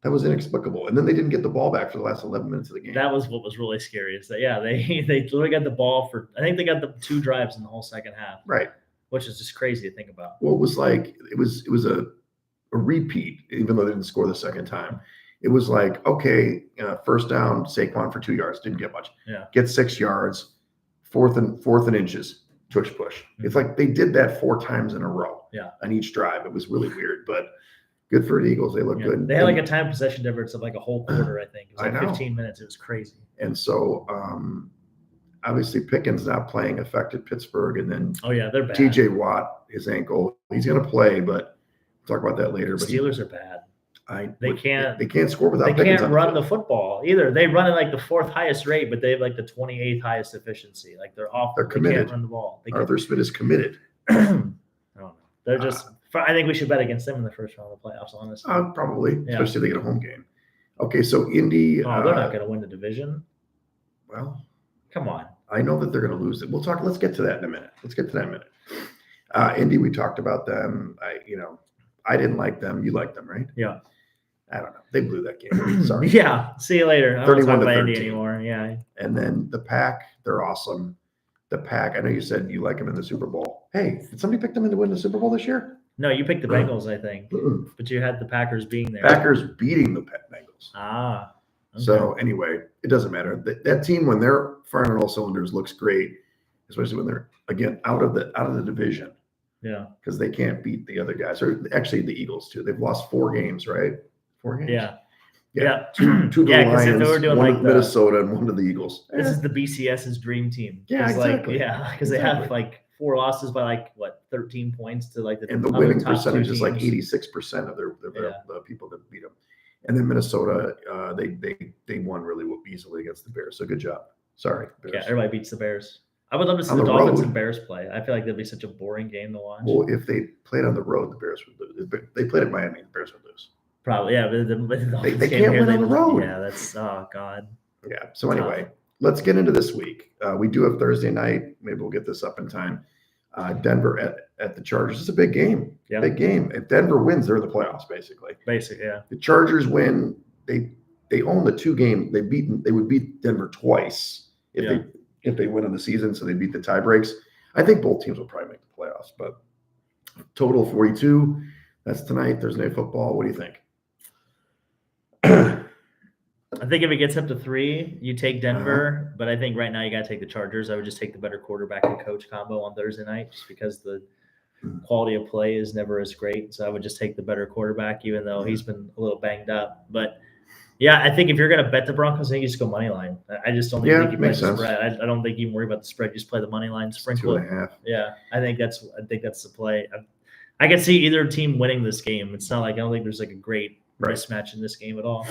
Speaker 2: That was inexplicable. And then they didn't get the ball back for the last 11 minutes of the game.
Speaker 1: That was what was really scary is that, they literally got the ball I think they got the 2 drives in the whole second half.
Speaker 2: Right.
Speaker 1: Which is just crazy to think about.
Speaker 2: Well, it was like, it was a repeat, even though they didn't score the second time. It was like, okay, first down, Saquon for 2 yards, didn't get much.
Speaker 1: Yeah.
Speaker 2: Get 6 yards, fourth and inches, push. Mm-hmm. It's like they did that 4 times in a row.
Speaker 1: Yeah.
Speaker 2: On each drive. It was really weird, but good for the Eagles. They look good.
Speaker 1: They had like a time possession difference of like a whole quarter, I think. It was like 15 minutes. It was crazy.
Speaker 2: And so, obviously Pickens not playing affected Pittsburgh, and then
Speaker 1: they're bad.
Speaker 2: TJ Watt, his ankle, he's going to play, but we'll talk about that later.
Speaker 1: The Steelers are bad. They can't
Speaker 2: score without.
Speaker 1: They
Speaker 2: Pickens
Speaker 1: can't run the football either. They run at like the 4th highest rate, but they have like the 28th highest efficiency. Like they're off.
Speaker 2: They're committed.
Speaker 1: They can't run the ball.
Speaker 2: Arthur Smith is committed.
Speaker 1: I don't know. They're just. I think we should bet against them in the first round of the playoffs. Honestly,
Speaker 2: probably, especially if they get a home game. Okay, so Indy.
Speaker 1: They're not going to win the division.
Speaker 2: Well,
Speaker 1: come on.
Speaker 2: I know that they're going to lose it. We'll talk. Let's get to that in a minute. Indy, we talked about them. I didn't like them. You liked them, right?
Speaker 1: Yeah.
Speaker 2: I don't know. They blew that game. Sorry.
Speaker 1: Yeah. See you later. I don't talk about
Speaker 2: 31-13
Speaker 1: Indy anymore. Yeah.
Speaker 2: And then the Pack, they're awesome. The Pack, I know you said you like them in the Super Bowl. Hey, did somebody pick them to win the Super Bowl this year?
Speaker 1: No, you picked the Bengals, I think. But you had the Packers being there.
Speaker 2: Packers beating the Bengals.
Speaker 1: Okay.
Speaker 2: So anyway, it doesn't matter. That team, when they're firing on all cylinders, looks great, especially when they're again out of the division.
Speaker 1: Yeah.
Speaker 2: Because they can't beat the other guys, or actually the Eagles too. They've lost 4 games, right? 4 games.
Speaker 1: Yeah.
Speaker 2: 2 to the Lions,
Speaker 1: if they were doing
Speaker 2: 1
Speaker 1: like
Speaker 2: to Minnesota, and 1 to the Eagles.
Speaker 1: This is the BCS's dream team.
Speaker 2: Yeah, exactly.
Speaker 1: Because they have like 4 losses by like 13 points to like
Speaker 2: and the winning percentage is like 86% of the people that beat them. And then Minnesota, they won really easily against the Bears. So good job. Sorry, Bears.
Speaker 1: Yeah, everybody beats the Bears. I would love to see the Dolphins and Bears play. I feel like that'd be such a boring game to watch.
Speaker 2: Well, if they played on the road, the Bears would lose. If they played at Miami, the Bears would lose.
Speaker 1: Probably, yeah. But
Speaker 2: they can't win on the road.
Speaker 1: Yeah, that's God.
Speaker 2: Yeah. So anyway, let's get into this week. We do have Thursday night. Maybe we'll get this up in time. Denver at the Chargers. It's a big game.
Speaker 1: Yeah.
Speaker 2: Big game. If Denver wins, they're in the playoffs, basically.
Speaker 1: Yeah.
Speaker 2: The Chargers win. They own the 2 game. They would beat Denver twice if they win in the season. So they beat the tie breaks. I think both teams will probably make the playoffs. But total 42. That's tonight. Thursday Night Football. What do you think?
Speaker 1: I think if it gets up to 3, you take Denver, but I think right now you got to take the Chargers. I would just take the better quarterback and coach combo on Thursday night just because the quality of play is never as great. So I would just take the better quarterback, even though he's been a little banged up. But yeah, I think if you're going to bet the Broncos, I think you just go money line. I just don't think you play the spread. I don't think you worry about the spread. You just play the money line, sprinkle
Speaker 2: 2.5.
Speaker 1: Yeah, I think that's the play. I can see either team winning this game. It's not like I don't think there's like a great mismatch in this game at all.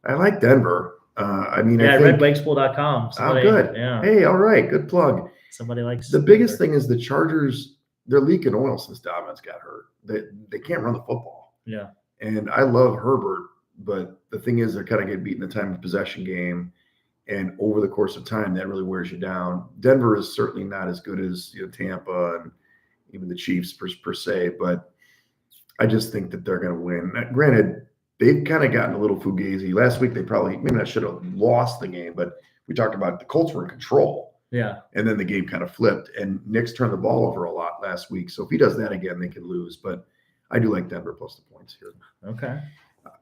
Speaker 2: I like Denver. I think
Speaker 1: redwegspool.com.
Speaker 2: Oh, good.
Speaker 1: Yeah.
Speaker 2: Hey, all right, good plug.
Speaker 1: Somebody likes
Speaker 2: the biggest thing is the Chargers. They're leaking oil since Dobbins got hurt. They can't run the football.
Speaker 1: Yeah.
Speaker 2: And I love Herbert, but the thing is they're kind of getting beat in the time of possession game, and over the course of time that really wears you down. Denver is certainly not as good as Tampa and even the Chiefs per se, but I just think that they're going to win. Now, granted, they've kind of gotten a little fugazi. Last week they probably maybe I should have lost the game, but we talked about the Colts were in control.
Speaker 1: Yeah.
Speaker 2: And then the game kind of flipped, and Nick's turned the ball over a lot last week. So if he does that again, they can lose. But I do like Denver plus the points here.
Speaker 1: Okay.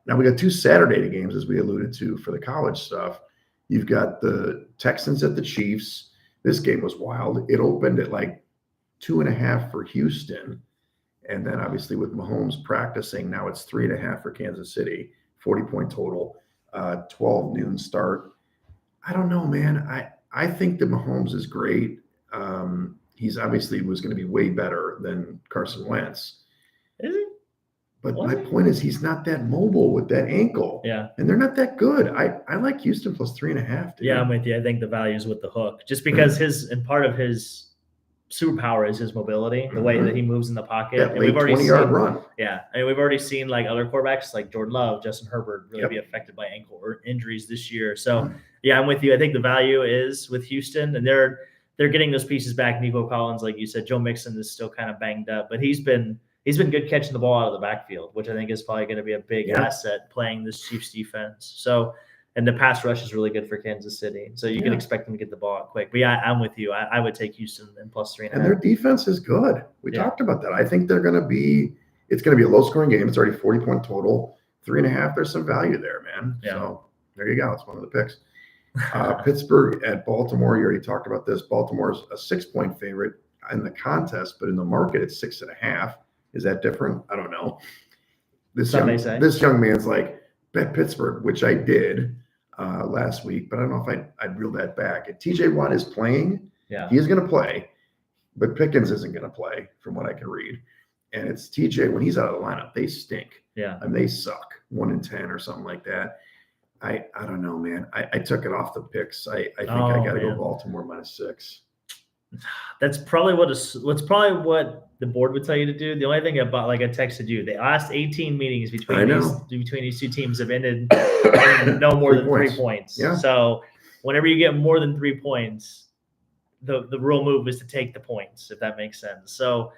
Speaker 2: Now we got 2 Saturday games, as we alluded to for the college stuff. You've got the Texans at the Chiefs. This game was wild. It opened at like 2.5 for Houston. And then obviously with Mahomes practicing, now it's 3.5 for Kansas City, 40-point total, 12 noon start. I don't know, man. I think that Mahomes is great. He's obviously was going to be way better than Carson Wentz.
Speaker 1: Is he?
Speaker 2: But my point is he's not that mobile with that ankle.
Speaker 1: Yeah.
Speaker 2: And they're not that good. I like Houston plus 3.5.
Speaker 1: Dude. Yeah, I'm with you. I think the value is with the hook. Just because part of his superpower is his mobility, the way that he moves in the pocket.
Speaker 2: That late 20-yard run.
Speaker 1: Yeah. I mean, we've already seen like other quarterbacks like Jordan Love, Justin Herbert really be affected by ankle or injuries this year. So yeah, I'm with you. I think the value is with Houston, and they're getting those pieces back. Nico Collins, like you said, Joe Mixon is still kind of banged up, but he's been good catching the ball out of the backfield, which I think is probably going to be a big asset playing this Chiefs defense. So, and the pass rush is really good for Kansas City. So you can expect them to get the ball out quick. But yeah, I'm with you. I would take Houston and plus 3.5.
Speaker 2: And their defense is good. We talked about that. I think it's going to be a low scoring game. It's already 40-point total. 3.5, there's some value there, man. Yeah. So there you go. It's one of the picks. Pittsburgh at Baltimore. You already talked about this. Baltimore's a 6-point favorite in the contest, but in the market, it's 6.5. Is that different? I don't know. This young man's like, bet Pittsburgh, which I did last week, but I don't know if I'd reel that back. If TJ Watt is playing, he is going to play, but Pickens isn't going to play from what I can read. And it's TJ, when he's out of the lineup, they stink.
Speaker 1: Yeah.
Speaker 2: And they suck 1 in 10 or something like that. I don't know, man. I took it off the picks. I think I got to go Baltimore minus 6.
Speaker 1: That's probably what the board would tell you to do. The only thing about, like I texted you, the last 18 meetings between these 2 teams have ended in no more than 3 points.
Speaker 2: Yeah.
Speaker 1: So whenever you get more than 3 points, the real move is to take the points, if that makes sense. So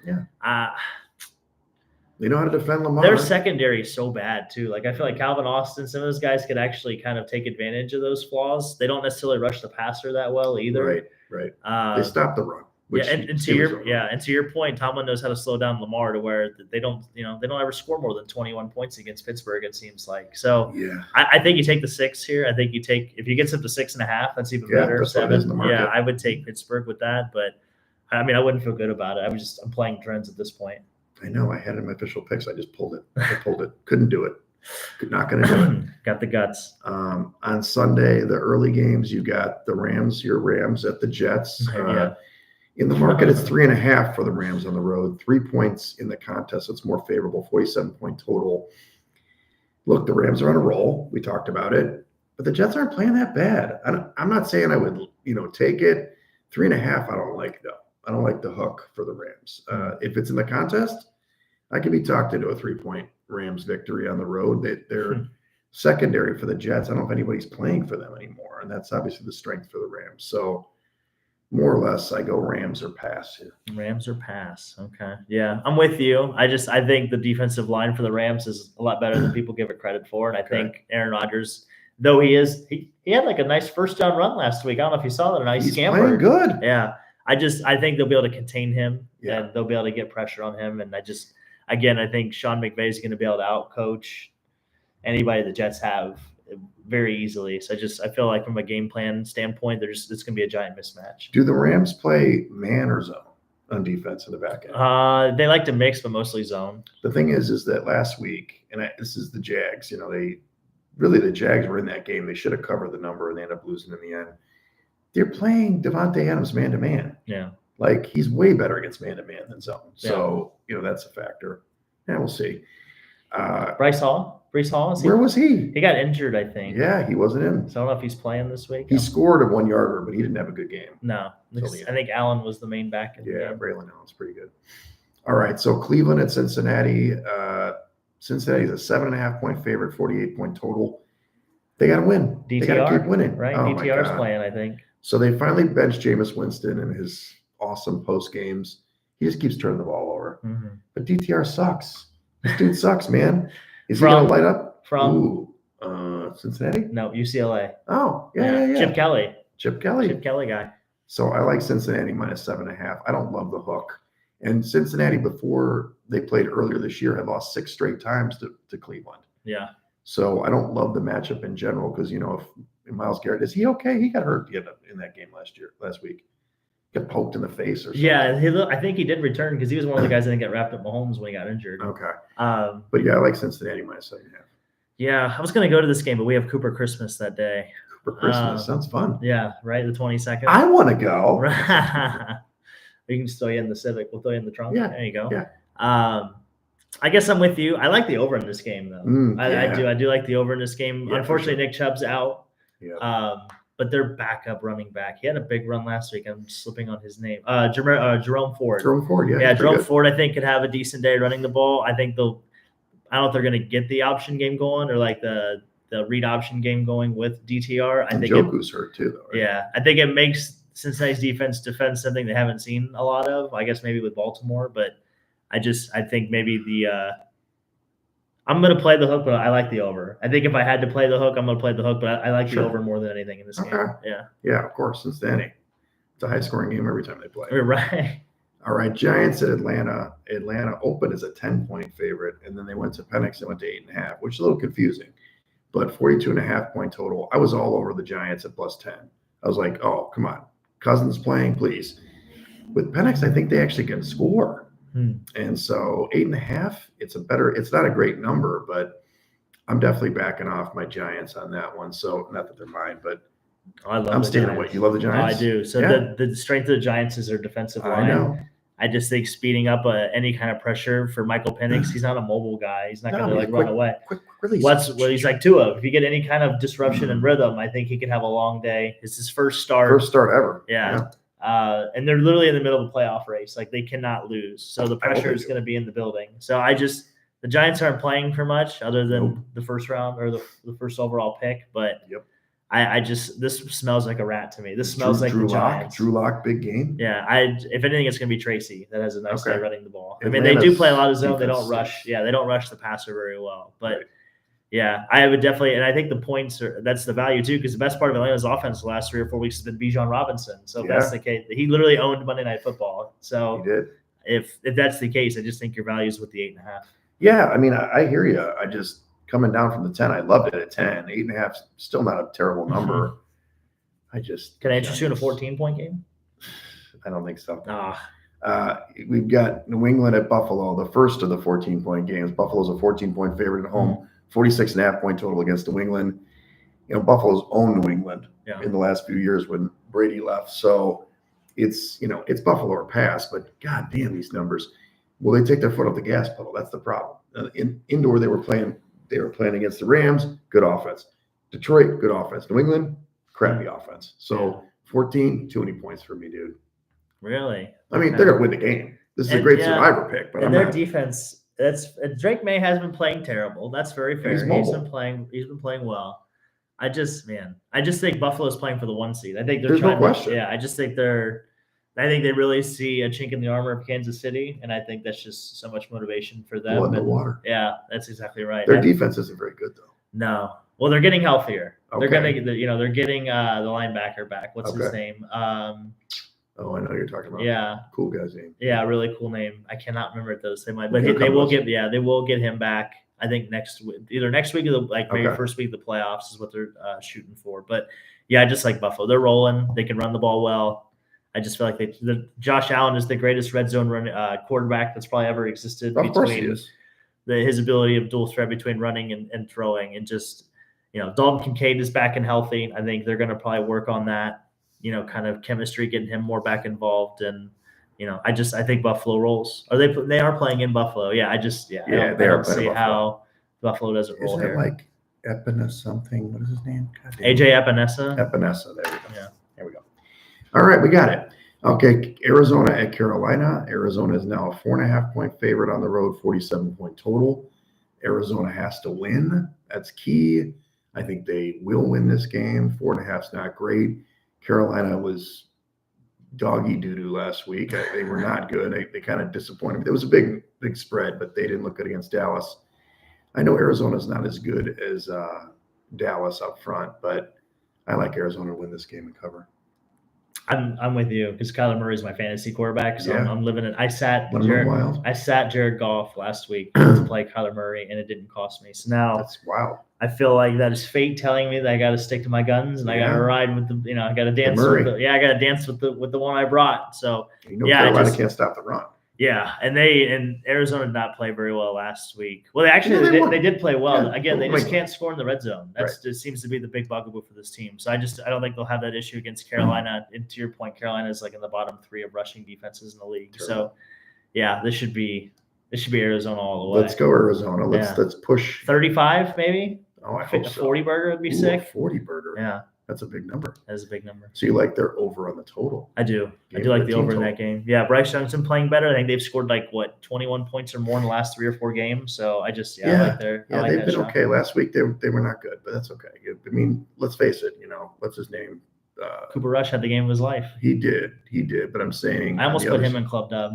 Speaker 2: they know how to defend Lamar.
Speaker 1: Their secondary is so bad too. Like I feel like Calvin Austin, some of those guys could actually kind of take advantage of those flaws. They don't necessarily rush the passer that well either.
Speaker 2: Right. They stop the run.
Speaker 1: And to your point, Tomlin knows how to slow down Lamar to where they don't ever score more than 21 points against Pittsburgh, it seems like. So I think you take the 6 here. I think if you get up to 6.5, that's even better.
Speaker 2: That's
Speaker 1: 7. Yeah, I would take Pittsburgh with that, but I mean I wouldn't feel good about it. I'm playing trends at this point.
Speaker 2: I know. I had it in my official picks. I just pulled it. Couldn't do it. Not going to do it.
Speaker 1: Got the guts.
Speaker 2: On Sunday, the early games, you got the Rams, your Rams at the Jets. In the market, it's 3.5 for the Rams on the road, 3 points in the contest. So it's more favorable, 47-point total. Look, the Rams are on a roll. We talked about it, but the Jets aren't playing that bad. I'm not saying I would, take it. 3.5, I don't like though. I don't like the hook for the Rams. If it's in the contest, I can be talked into a 3-point Rams victory on the road. They're secondary for the Jets. I don't know if anybody's playing for them anymore, and that's obviously the strength for the Rams. So more or less, I go Rams or pass here.
Speaker 1: Rams or pass. Okay. Yeah, I'm with you. I think the defensive line for the Rams is a lot better than people give it credit for. And I think Aaron Rodgers, though he had like a nice first down run last week. I don't know if you saw that or not.
Speaker 2: He's playing good.
Speaker 1: Yeah. I think they'll be able to contain him and they'll be able to get pressure on him. And I think Sean McVay is going to be able to outcoach anybody the Jets have very easily. So I feel like from a game plan standpoint, it's going to be a giant mismatch.
Speaker 2: Do the Rams play man or zone on defense in the back end?
Speaker 1: They like to mix, but mostly zone.
Speaker 2: The thing is that last week, and this is the Jags, the Jags were in that game. They should have covered the number and they ended up losing in the end. They're playing Devontae Adams man-to-man.
Speaker 1: Yeah.
Speaker 2: Like, he's way better against man-to-man than zone. So, that's a factor. Yeah, we'll see.
Speaker 1: Breece Hall?
Speaker 2: Where was he?
Speaker 1: He got injured, I think.
Speaker 2: Yeah, he wasn't in.
Speaker 1: So I don't know if he's playing this week.
Speaker 2: He scored a 1-yarder, but he didn't have a good game.
Speaker 1: No. I think Allen was the main back.
Speaker 2: Braylon Allen's pretty good. All right, so Cleveland at Cincinnati. Cincinnati's a 7.5-point favorite, 48-point total. They got to win.
Speaker 1: DTR,
Speaker 2: they got to keep winning.
Speaker 1: Right?
Speaker 2: Oh,
Speaker 1: DTR's playing, I think.
Speaker 2: So they finally benched Jameis Winston in his awesome post games. He just keeps turning the ball over.
Speaker 1: Mm-hmm.
Speaker 2: But DTR sucks. This dude sucks, man. Is he going to light up?
Speaker 1: From
Speaker 2: Cincinnati?
Speaker 1: No, UCLA.
Speaker 2: Oh, yeah.
Speaker 1: Chip Kelly.
Speaker 2: Chip Kelly
Speaker 1: guy.
Speaker 2: So I like Cincinnati minus 7.5. I don't love the hook. And Cincinnati, before they played earlier this year, had lost 6 straight times to Cleveland.
Speaker 1: Yeah.
Speaker 2: So I don't love the matchup in general because, if Myles Garrett, is he okay? He got hurt in that game last week. Got poked in the face or something.
Speaker 1: Yeah, I think he did return because he was one of the guys that didn't get wrapped up Mahomes when he got injured.
Speaker 2: Okay. But yeah, I like Cincinnati minus 7.5.
Speaker 1: Yeah, I was going to go to this game, but we have Cooper Christmas that day.
Speaker 2: Cooper Christmas sounds fun.
Speaker 1: Yeah, right, the 22nd.
Speaker 2: I want to go.
Speaker 1: You can just throw you in the Civic. We'll throw you in the trunk.
Speaker 2: Yeah.
Speaker 1: There you go.
Speaker 2: Yeah.
Speaker 1: I guess I'm with you. I like the over in this game, though. I do like the over in this game.
Speaker 2: Yeah,
Speaker 1: unfortunately, Nick Chubb's out.
Speaker 2: Yeah.
Speaker 1: But their backup running back, he had a big run last week. I'm slipping on his name. Jerome Ford.
Speaker 2: Jerome Ford, yeah.
Speaker 1: Yeah, Jerome Ford, I think, could have a decent day running the ball. I think I don't know if they're going to get the option game going or like the read option game going with DTR. I think
Speaker 2: Njoku's hurt too, though. Right?
Speaker 1: Yeah, I think it makes Cincinnati's defend something they haven't seen a lot of. I guess maybe with Baltimore, but I think maybe I'm going to play the hook, but I like the over. I think if I had to play the hook, I'm going to play the hook, but I like the over more than anything in this game. Yeah.
Speaker 2: Yeah, of course. Cincinnati. It's a high-scoring game every time they play.
Speaker 1: Right.
Speaker 2: All right, Giants at Atlanta. Atlanta opened as a 10-point favorite, and then they went to Penix and went to 8.5, which is a little confusing. But 42.5-point total. I was all over the Giants at plus 10. I was like, oh, come on. Cousins playing, please. With Penix, I think they actually can score. And so 8.5, it's not a great number, but I'm definitely backing off my Giants on that one. So not that they're mine, but I'm staying away. You love the Giants?
Speaker 1: I do. So the strength of the Giants is their defensive line.
Speaker 2: I know.
Speaker 1: I just think speeding up any kind of pressure for Michael Penix, he's not a mobile guy. He's not going to run away.
Speaker 2: Quick release.
Speaker 1: He's like Tua. If you get any kind of disruption in rhythm, I think he could have a long day. It's his first start.
Speaker 2: First start ever.
Speaker 1: Yeah. And they're literally in the middle of a playoff race. Like, they cannot lose. So the pressure is going to be in the building. So the Giants aren't playing for much other than the first round or the first overall pick. But this smells like a rat to me. This smells like the Giants.
Speaker 2: Drew Lock, big game.
Speaker 1: Yeah. If anything, it's going to be Tracy that has a nice day running the ball. Atlanta's, they do play a lot of zone. They don't rush. Yeah. They don't rush the passer very well. But yeah, I would definitely, and I think the points that's the value too, because the best part of Atlanta's offense the last 3 or 4 weeks has been Bijan Robinson. So if that's the case, he literally owned Monday Night Football. So
Speaker 2: he did.
Speaker 1: If that's the case, I just think your value is with the 8.5.
Speaker 2: Yeah, I mean, I hear you. I just coming down from the 10, I loved it at 10. 8.5, still not a terrible number. Can
Speaker 1: I interest you in a 14-point game?
Speaker 2: I don't think so. We've got New England at Buffalo, the first of the 14-point games. Buffalo's a 14-point favorite at home. 46.5-point total against New England. Buffalo's owned New England in the last few years when Brady left. So it's Buffalo or pass, but God damn these numbers. Will they take their foot off the gas pedal? That's the problem. Indoor, they were playing against the Rams, good offense. Detroit, good offense. New England, crappy offense. So 14, too many points for me, dude.
Speaker 1: Really?
Speaker 2: I mean, they're going to win the game. This is a great survivor pick. But
Speaker 1: their defense, Drake May has been playing terrible. That's very fair. He's been playing well. I just think Buffalo's playing for the 1 seed. I think they're trying. No question. I just think I think they really see a chink in the armor of Kansas City, and I think that's just so much motivation for them.
Speaker 2: Blood in the water.
Speaker 1: Yeah, that's exactly right.
Speaker 2: Their defense isn't very good, though.
Speaker 1: No. Well, they're getting healthier.
Speaker 2: Okay.
Speaker 1: They're getting the linebacker back. What's his name?
Speaker 2: Oh, I know you're talking about.
Speaker 1: Yeah.
Speaker 2: Cool guy's name.
Speaker 1: Yeah, really cool name. I cannot remember it though. But they will get him back. I think either next week or maybe
Speaker 2: Okay.
Speaker 1: first week of the playoffs is what they're shooting for. But yeah, I just like Buffalo. They're rolling. They can run the ball well. I just feel like Josh Allen is the greatest red zone quarterback that's probably ever existed.
Speaker 2: Of course he is.
Speaker 1: His ability of dual threat between running and throwing, and just Dalton Kincaid is back and healthy. I think they're going to probably work on that, kind of chemistry, getting him more back involved. And I think Buffalo rolls. They are playing in Buffalo. Yeah, I don't see how Buffalo doesn't roll here.
Speaker 2: Is it like Epinesa something? What is his name?
Speaker 1: AJ Epinesa.
Speaker 2: Epinesa. There we go.
Speaker 1: Yeah.
Speaker 2: There we go. All right, we got it. Okay, Arizona at Carolina. Arizona is now a 4.5-point favorite on the road, 47-point total. Arizona has to win. That's key. I think they will win this game. 4.5 is not great. Carolina was doggy doo-doo last week. They were not good. They kind of disappointed me. It was a big spread, but they didn't look good against Dallas. I know Arizona's not as good as Dallas up front, but I like Arizona to win this game and cover.
Speaker 1: I'm with you because Kyler Murray is my fantasy quarterback, so
Speaker 2: Yeah.
Speaker 1: I'm living it. I sat Jared Goff last week to play Kyler Murray, and it didn't cost me. So now
Speaker 2: That's wild.
Speaker 1: I feel like that is fate telling me that I got to stick to my guns and I got to ride with I got to dance with I got to dance with the one I brought. So
Speaker 2: Carolina can't stop the run.
Speaker 1: Yeah, and Arizona did not play very well last week. Well, they did play well.
Speaker 2: Yeah,
Speaker 1: Again, they just can't score in the red zone. It seems to be the big bugaboo for this team. So I don't think they'll have that issue against Carolina. And to your point, Carolina is like in the bottom 3 of rushing defenses in the league. True. So yeah, this should be Arizona all the way.
Speaker 2: Let's go Arizona. Let's push
Speaker 1: 35 maybe.
Speaker 2: Oh, I hope so.
Speaker 1: 40 burger would be sick.
Speaker 2: A 40 burger.
Speaker 1: Yeah.
Speaker 2: That's a big number.
Speaker 1: That is a big number.
Speaker 2: So you like their over on the total?
Speaker 1: I do. I do like the over in that game. Yeah, Bryce Young's playing better. I think they've scored 21 points or more in the last 3 or 4 games. So I like their.
Speaker 2: Yeah, they've been okay. Last week they were not good, but that's okay. I mean, let's face it. What's his name?
Speaker 1: Cooper Rush had the game of his life.
Speaker 2: He did. But I'm saying
Speaker 1: I almost put him in club dub.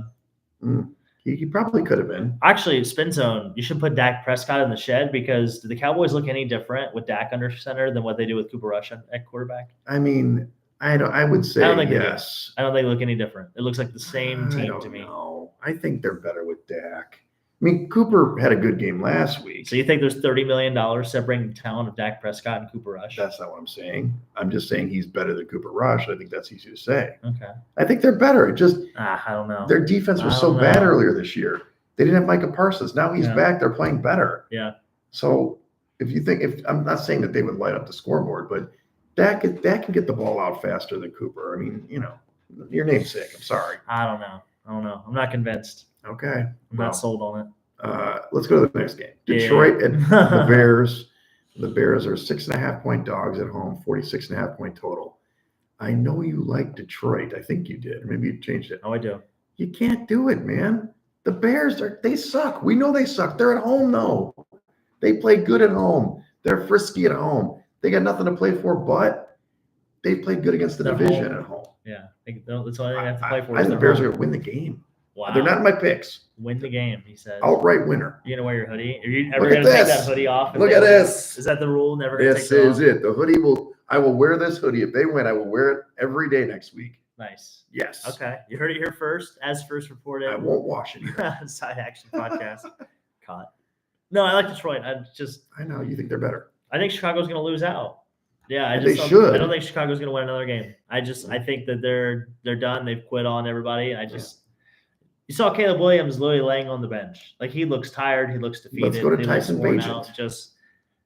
Speaker 2: He probably could have been.
Speaker 1: Actually, spin zone, you should put Dak Prescott in the shed because do the Cowboys look any different with Dak under center than what they do with Cooper Rush at quarterback?
Speaker 2: I mean, I would say yes.
Speaker 1: I don't think they look any different. It looks like the same team to me.
Speaker 2: No, I think they're better with Dak. I mean, Cooper had a good game last week.
Speaker 1: So you think there's $30 million separating the talent of Dak Prescott and Cooper Rush?
Speaker 2: That's not what I'm saying. I'm just saying he's better than Cooper Rush. I think that's easy to say.
Speaker 1: Okay.
Speaker 2: I think they're better. It just
Speaker 1: I don't know.
Speaker 2: Their defense was so bad earlier this year. They didn't have Micah Parsons. Now he's back. They're playing better.
Speaker 1: Yeah.
Speaker 2: So if I'm not saying that they would light up the scoreboard, but Dak can get the ball out faster than Cooper. I mean, your namesake. I'm sorry.
Speaker 1: I don't know. I'm not convinced.
Speaker 2: Okay.
Speaker 1: I'm not sold on it.
Speaker 2: Let's go to the next game. Detroit at the Bears. The Bears are 6.5-point dogs at home, 46.5-point total. I know you like Detroit. I think you did. Or maybe you changed it.
Speaker 1: Oh, I do.
Speaker 2: You can't do it, man. The Bears they suck. We know they suck. They're at home though. They play good at home. They're frisky at home. They got nothing to play for, but they played good against the division at home.
Speaker 1: Yeah, that's all they have to play for.
Speaker 2: I think the Bears are going to win the game.
Speaker 1: Wow.
Speaker 2: They're not in my picks.
Speaker 1: Win the game, he said.
Speaker 2: Outright winner.
Speaker 1: You gonna wear your hoodie? Are you ever gonna take that hoodie off?
Speaker 2: Look at this.
Speaker 1: Is that the rule? Never gonna take it off?
Speaker 2: This is it. The hoodie I will wear this hoodie. If they win, I will wear it every day next week.
Speaker 1: Nice.
Speaker 2: Yes.
Speaker 1: Okay. You heard it here first, as first reported.
Speaker 2: I won't wash it either.
Speaker 1: Side Action Podcast. Caught. No, I like Detroit.
Speaker 2: I know you think they're better.
Speaker 1: I think Chicago's gonna lose out. Yeah,
Speaker 2: they should.
Speaker 1: I don't think Chicago's gonna win another game. I think that they're done. They've quit on everybody. You saw Caleb Williams literally laying on the bench. Like he looks tired. He looks defeated.
Speaker 2: Let's go to Tyson Bagent.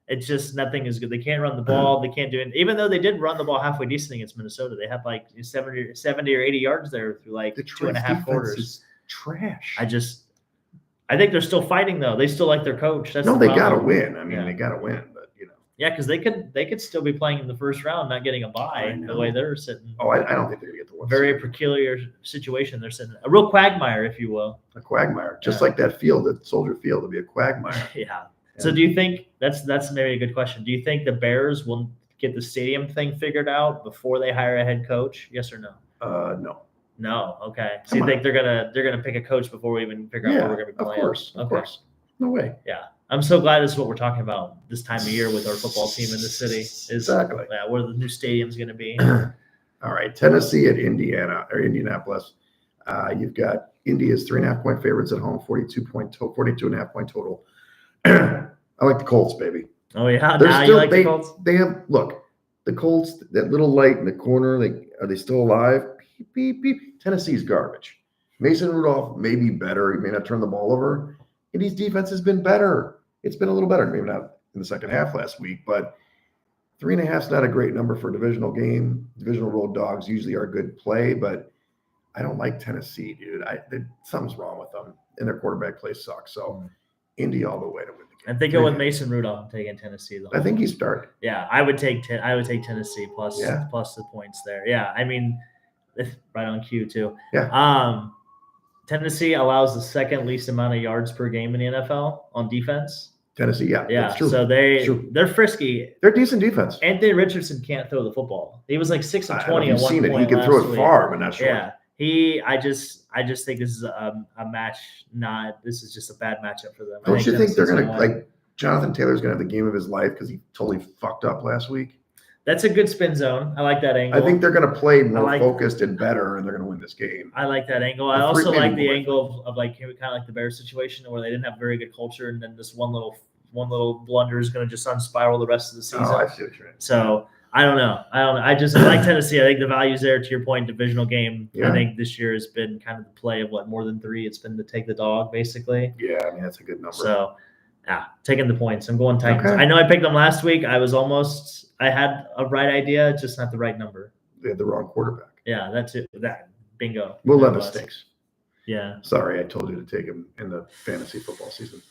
Speaker 1: It's just nothing is good. They can't run the ball. They can't do it. Even though they did run the ball halfway decent against Minnesota, they had 70 or 80 yards there through
Speaker 2: the
Speaker 1: 2.5 quarters.
Speaker 2: Is trash.
Speaker 1: I think they're still fighting though. They still like their coach. They
Speaker 2: got to win. I mean, they got to win, but
Speaker 1: Yeah, because they could still be playing in the first round, not getting a bye the way they're sitting.
Speaker 2: Oh, I don't think they're gonna get the one.
Speaker 1: Very peculiar situation they're sitting. A real quagmire, if you will.
Speaker 2: A quagmire, just like that field, that Soldier Field, will be a quagmire.
Speaker 1: Yeah. So do you think that's maybe a good question? Do you think the Bears will get the stadium thing figured out before they hire a head coach? Yes or no?
Speaker 2: No.
Speaker 1: No. Okay. So you think they're gonna pick a coach before we even figure out what we're gonna be playing?
Speaker 2: Of course. No way.
Speaker 1: Yeah. I'm so glad this is what we're talking about this time of year with our football team in the city.
Speaker 2: Exactly.
Speaker 1: Yeah, where the new stadium's going to be.
Speaker 2: All right. Tennessee at Indianapolis. You've got India's 3.5-point favorites at home, 42.5-point total. I like the Colts, baby.
Speaker 1: Oh yeah,
Speaker 2: They're
Speaker 1: now
Speaker 2: still,
Speaker 1: you like the Colts?
Speaker 2: They have the Colts, that little light in the corner. Are they still alive? Beep, beep, beep. Tennessee's garbage. Mason Rudolph may be better. He may not turn the ball over. Indy's defense has been better. It's been a little better. Maybe not in the second half last week, but 3.5 is not a great number for a divisional game. Divisional road dogs usually are good play, but I don't like Tennessee, dude. Something's wrong with them, and their quarterback play sucks. So Indy all the way to win the game.
Speaker 1: I'm thinking with Mason Rudolph, I'm taking Tennessee.
Speaker 2: I think he started.
Speaker 1: Yeah, I would take Tennessee plus the points there. Yeah, I mean, right on cue too.
Speaker 2: Yeah.
Speaker 1: Tennessee allows the second least amount of yards per game in the NFL on defense.
Speaker 2: Tennessee, yeah, that's true.
Speaker 1: So they're frisky.
Speaker 2: They're decent defense.
Speaker 1: Anthony Richardson can't throw the football. He was like 6 of 20 at one point.
Speaker 2: He can throw it far, but not short.
Speaker 1: Yeah, I just think this is a match. This is just a bad matchup for them.
Speaker 2: Don't you think they're gonna like Jonathan Taylor's gonna have the game of his life because he totally fucked up last week?
Speaker 1: That's a good spin zone. I like that angle.
Speaker 2: I think they're going to play more focused and better, and they're going to win this game.
Speaker 1: I like that angle. I also like the angle of like kind of like the Bears situation where they didn't have very good culture, and then this one little blunder is going to just unspiral the rest of the season.
Speaker 2: Oh, I see what you're saying.
Speaker 1: So I don't know. I just like Tennessee. I think the value's there. To your point, divisional game. Yeah. I think this year has been kind of the play of more than 3. It's been to take the dog, basically.
Speaker 2: Yeah, I mean that's a good number.
Speaker 1: So. Yeah, taking the points. I'm going Titans. Okay. I know I picked them last week. I had a right idea, just not the right number.
Speaker 2: They had the wrong quarterback.
Speaker 1: Yeah, that's it. Bingo.
Speaker 2: Will Levis stinks.
Speaker 1: Yeah.
Speaker 2: Sorry, I told you to take him in the fantasy football season.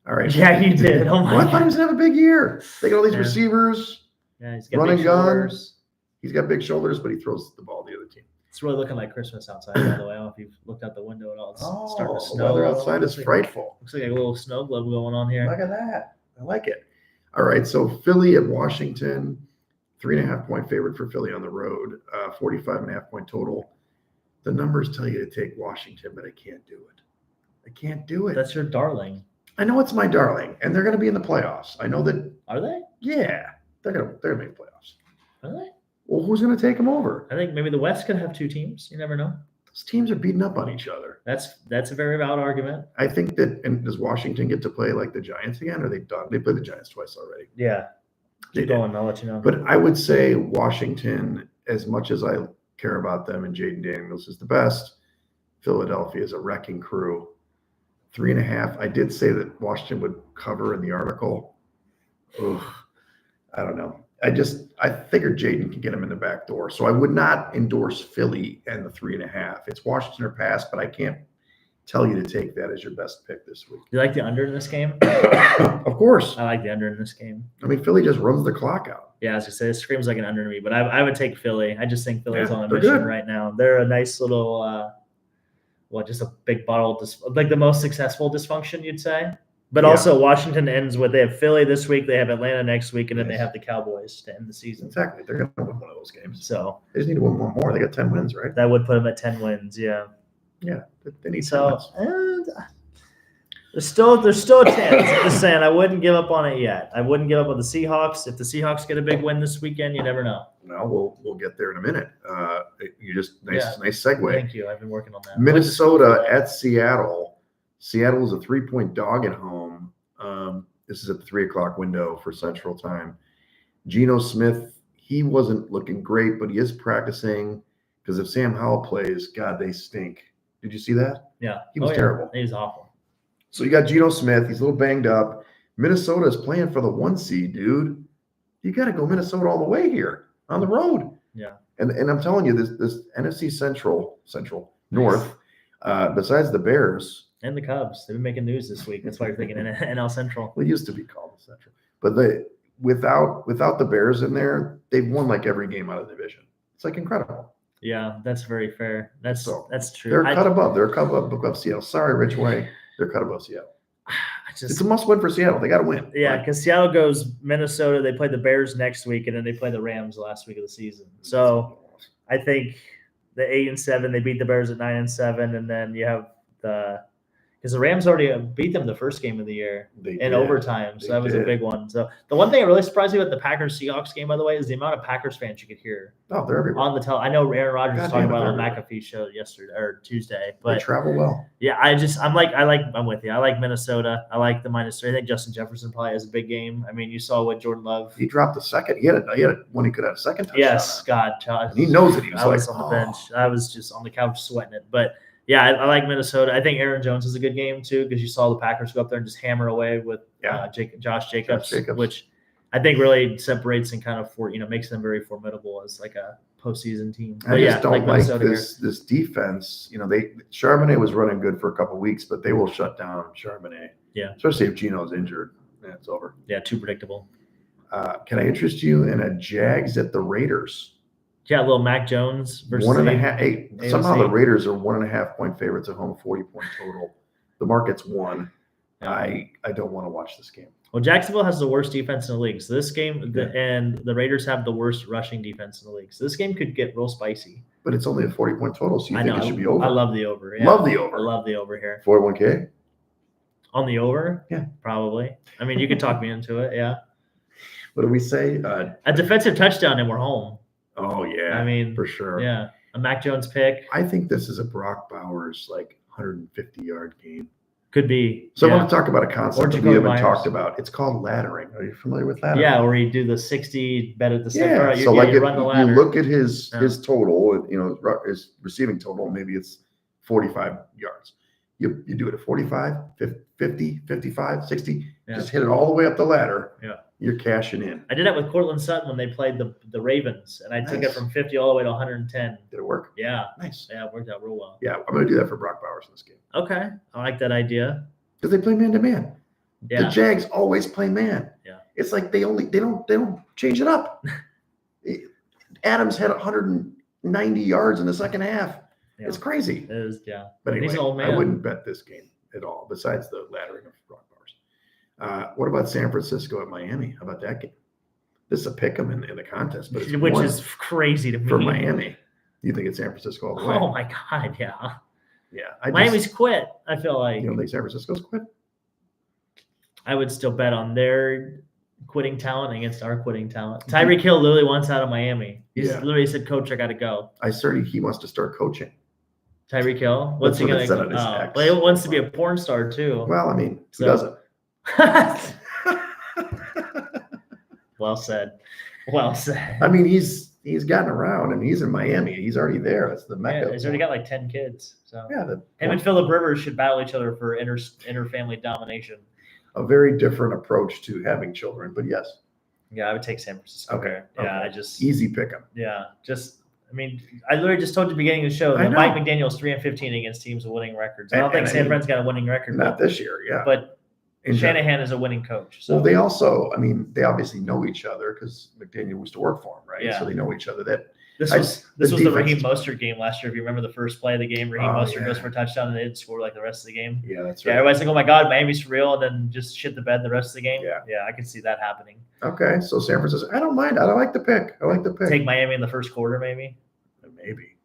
Speaker 2: All right.
Speaker 1: Yeah, you did. Oh my
Speaker 2: God. I thought he was going to have a big year. They got all these receivers.
Speaker 1: Yeah, he's got
Speaker 2: running
Speaker 1: big shoulders.
Speaker 2: He's got big shoulders, but he throws the ball to the other team.
Speaker 1: It's really looking like Christmas outside, by the way. I don't know if you've looked out the window at all. It's starting to snow.
Speaker 2: The weather outside is frightful.
Speaker 1: Looks like a little snow globe going on here.
Speaker 2: Look at that. I like it. All right, so Philly at Washington, 3.5-point favorite for Philly on the road, 45.5-point total. The numbers tell you to take Washington, but I can't do it. I can't do it.
Speaker 1: That's your darling.
Speaker 2: I know it's my darling, and they're going to be in the playoffs. I know that.
Speaker 1: Are they?
Speaker 2: Yeah, they're going to make the playoffs.
Speaker 1: Are they?
Speaker 2: Well, who's going to take them over?
Speaker 1: I think maybe the West could have 2 teams. You never know.
Speaker 2: Those teams are beating up on each other.
Speaker 1: That's a very valid argument.
Speaker 2: I think that. And does Washington get to play like the Giants again? Or are they done? They played the Giants twice already.
Speaker 1: Yeah. Keep going. I'll let you know.
Speaker 2: But I would say Washington, as much as I care about them and Jaden Daniels is the best, Philadelphia is a wrecking crew. 3.5. I did say that Washington would cover in the article. Ugh, I don't know. I figured Jaden can get him in the back door. So I would not endorse Philly and the 3.5. It's Washington or pass, but I can't tell you to take that as your best pick this week.
Speaker 1: You like the under in this game?
Speaker 2: Of course.
Speaker 1: I like the under in this game.
Speaker 2: I mean, Philly just runs the clock out.
Speaker 1: Yeah, I was going to say, it screams like an under to me, but I would take Philly. I just think Philly's on a mission right now. They're a nice little, just a big bottle of like the most successful dysfunction, you'd say. But also Washington ends with, they have Philly this week, they have Atlanta next week, and then they have the Cowboys to end the season.
Speaker 2: They're going to win one of those games.
Speaker 1: So
Speaker 2: they just need to win one more. They got 10 wins, right?
Speaker 1: That would put them at 10 wins, yeah.
Speaker 2: Yeah, they need 10 wins.
Speaker 1: And there's still a chance. I'm just saying, I wouldn't give up on it yet. I wouldn't give up on the Seahawks. If the Seahawks get a big win this weekend, you never know.
Speaker 2: No, we'll get there in a minute. You just nice segue.
Speaker 1: Thank you. I've been working on that.
Speaker 2: Minnesota at Seattle. Seattle is a 3-point dog at home. This is at the 3:00 window for Central Time. Geno Smith, he wasn't looking great, but he is practicing because if Sam Howell plays, God, they stink. Did you see that?
Speaker 1: Yeah.
Speaker 2: He was terrible.
Speaker 1: He was awful.
Speaker 2: So you got Geno Smith. He's a little banged up. Minnesota is playing for the 1 seed, dude. You got to go Minnesota all the way here on the road.
Speaker 1: Yeah.
Speaker 2: And I'm telling you, this NFC Central North, besides the Bears –
Speaker 1: and the Cubs, they've been making news this week. That's why you're thinking NL Central.
Speaker 2: Well, it used to be called the Central, but without the Bears in there, they've won like every game out of the division. It's like incredible.
Speaker 1: Yeah, that's very fair. That's true.
Speaker 2: They're cut above. They're cut above Seattle. Sorry, Rich Way. They're cut above Seattle. It's a must win for Seattle. They got to win.
Speaker 1: Yeah, because Seattle goes Minnesota. They play the Bears next week, and then they play the Rams the last week of the season. So I think the 8-7, they beat the Bears at 9-7, and then you have because the Rams already beat them the first game of the year in overtime. So that was a big one. So the one thing that really surprised me about the Packers-Seahawks game, by the way, is the amount of Packers fans you could hear.
Speaker 2: Oh, they're everywhere.
Speaker 1: On the I know Aaron Rodgers was talking about it on McAfee show yesterday or Tuesday. But
Speaker 2: they travel well.
Speaker 1: Yeah, I'm with you. I like Minnesota. I like the -3. I think Justin Jefferson probably has a big game. I mean, you saw what Jordan Love.
Speaker 2: He dropped the second. He had it when he could have a second touchdown.
Speaker 1: Yes, God.
Speaker 2: And he knows it. He
Speaker 1: I was on the bench. I was just on the couch sweating it. But yeah, I like Minnesota. I think Aaron Jones is a good game too because you saw the Packers go up there and just hammer away with Josh Jacobs, which I think really separates and kind of makes them very formidable as like a postseason team. But
Speaker 2: I just don't like this defense. Charbonnet was running good for a couple of weeks, but they will shut down Charbonnet.
Speaker 1: Yeah,
Speaker 2: especially if Geno's injured. Yeah, it's over.
Speaker 1: Yeah, too predictable.
Speaker 2: Can I interest you in a Jags at the Raiders?
Speaker 1: Yeah, little Mac Jones versus
Speaker 2: 1.5. Somehow the Raiders are 1.5 point favorites at home, 40 point total. The market's 1. Yeah. I don't want to watch this game.
Speaker 1: Well, Jacksonville has the worst defense in the league. So this game, and the Raiders have the worst rushing defense in the league. So this game could get real spicy.
Speaker 2: But it's only a 40 point total, so you think it should be over.
Speaker 1: I love the over. Yeah.
Speaker 2: Love the over.
Speaker 1: I love the over here.
Speaker 2: 41K?
Speaker 1: On the over?
Speaker 2: Yeah.
Speaker 1: Probably. I mean, you could talk me into it. Yeah.
Speaker 2: What do we say?
Speaker 1: A defensive touchdown and we're home.
Speaker 2: Oh, yeah.
Speaker 1: I mean,
Speaker 2: for sure.
Speaker 1: Yeah. A Mac Jones pick.
Speaker 2: I think this is a Brock Bowers 150-yard game.
Speaker 1: Could be.
Speaker 2: So I want to talk about a concept that we haven't talked about. It's called laddering. Are you familiar with laddering?
Speaker 1: Yeah, where you do the 60 bet at the center.
Speaker 2: Yeah. So you run the ladder. You look at his total, his receiving total, maybe it's 45 yards. You do it at 45, 50, 55, 60. Yeah. Just hit it all the way up the ladder.
Speaker 1: Yeah.
Speaker 2: You're cashing in.
Speaker 1: I did that with Cortland Sutton when they played the Ravens, and I took it from 50 all the way to 110.
Speaker 2: Did it work?
Speaker 1: Yeah.
Speaker 2: Nice.
Speaker 1: Yeah, it worked out real well.
Speaker 2: Yeah, I'm going to do that for Brock Bowers in this game.
Speaker 1: Okay. I like that idea.
Speaker 2: Because they play man-to-man. Yeah. The Jags always play man.
Speaker 1: Yeah.
Speaker 2: It's like they don't change it up. Adams had 190 yards in the second half. Yeah. It's crazy.
Speaker 1: It is, yeah.
Speaker 2: But anyway,
Speaker 1: he's an old man.
Speaker 2: I wouldn't bet this game at all, besides the laddering of Brock Bowers. What about San Francisco at Miami? How about that game? This is a pick 'em in the contest, but
Speaker 1: which is crazy to me.
Speaker 2: For Miami. You think it's San Francisco all the way?
Speaker 1: Oh, my God, yeah.
Speaker 2: Yeah.
Speaker 1: Miami's quit, I feel like.
Speaker 2: You don't think San Francisco's quit?
Speaker 1: I would still bet on their quitting talent against our quitting talent. Tyreek Hill literally wants out of Miami. He literally said, "Coach, I got to go."
Speaker 2: He wants to start coaching.
Speaker 1: Tyreek Hill? What's he going to do? Well, he wants to be a porn star too.
Speaker 2: Well, I mean, who doesn't?
Speaker 1: Well said. Well said.
Speaker 2: I mean, he's gotten around and he's in Miami. He's already there. That's the Mecca.
Speaker 1: Yeah, he's already got 10 kids. So
Speaker 2: yeah,
Speaker 1: him and Phillip Rivers should battle each other for inter-family domination.
Speaker 2: A very different approach to having children, but yes.
Speaker 1: Yeah, I would take San Francisco.
Speaker 2: Okay.
Speaker 1: Yeah, I just
Speaker 2: easy pick 'em.
Speaker 1: Yeah, I literally just told you at the beginning of the show that Mike McDaniel's 3-15 against teams with winning records. I don't think San Fran's got a winning record.
Speaker 2: Not this year, yeah.
Speaker 1: But Shanahan is a winning coach. So.
Speaker 2: Well, they also, they obviously know each other because McDaniel used to work for him, right?
Speaker 1: Yeah.
Speaker 2: So they know each other.
Speaker 1: This was the Raheem Mostert game last year. If you remember the first play of the game, Raheem Mostert goes for a touchdown and they didn't score like the rest of the game.
Speaker 2: Yeah, that's right.
Speaker 1: Yeah, everybody's like, "Oh my God, Miami's for real," and then just shit the bed the rest of the game.
Speaker 2: Yeah,
Speaker 1: I can see that happening.
Speaker 2: Okay, so San Francisco, I don't mind. I like the pick.
Speaker 1: Take Miami in the first quarter, maybe.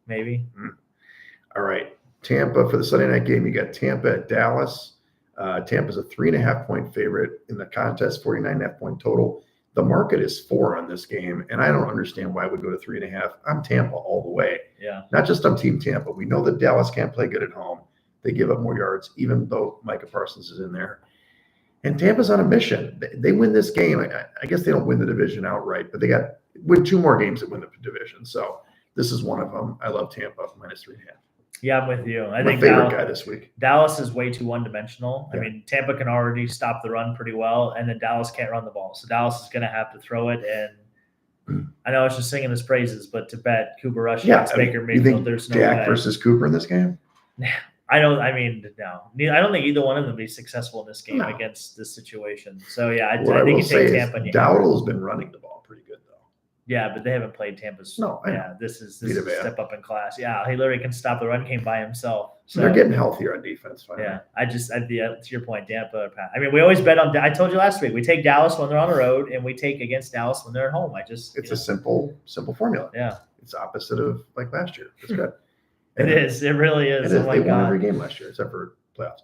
Speaker 2: Maybe. All right, Tampa for the Sunday night game. You got Tampa at Dallas. Tampa's a 3.5 point favorite in the contest, 49.5 point total. The market is 4 on this game, and I don't understand why it would go to 3.5. I'm Tampa all the way.
Speaker 1: Yeah.
Speaker 2: Not just on Team Tampa. We know that Dallas can't play good at home. They give up more yards, even though Micah Parsons is in there. And Tampa's on a mission. They win this game. I guess they don't win the division outright, but they win 2 more games that win the division. So this is one of them. I love Tampa -3.5.
Speaker 1: Yeah, I'm with you. I
Speaker 2: think my favorite guy this week.
Speaker 1: Dallas is way too one-dimensional. Yeah. I mean, Tampa can already stop the run pretty well, and then Dallas can't run the ball. So Dallas is going to have to throw it. And I know I was just singing his praises, but to bet Cooper Rush against Baker Mayfield, there's no
Speaker 2: Dak
Speaker 1: way.
Speaker 2: Versus Cooper in this game?
Speaker 1: No. I don't think either one of them will be successful in this game against this situation. So, yeah, I think you take Tampa.
Speaker 2: Dowdle's been running the ball pretty good, though.
Speaker 1: Yeah, but they haven't played Tampa's.
Speaker 2: No,
Speaker 1: this is a step up in class. Yeah, he literally can stop the run game by himself. So
Speaker 2: they're getting healthier on defense. Finally.
Speaker 1: Yeah, to your point, Tampa. I mean, we always bet on. I told you last week we take Dallas when they're on the road, and we take against Dallas when they're at home.
Speaker 2: It's a simple formula.
Speaker 1: Yeah,
Speaker 2: it's opposite of like last year. It's good.
Speaker 1: It is. It really is.
Speaker 2: They won every game last year except for playoffs.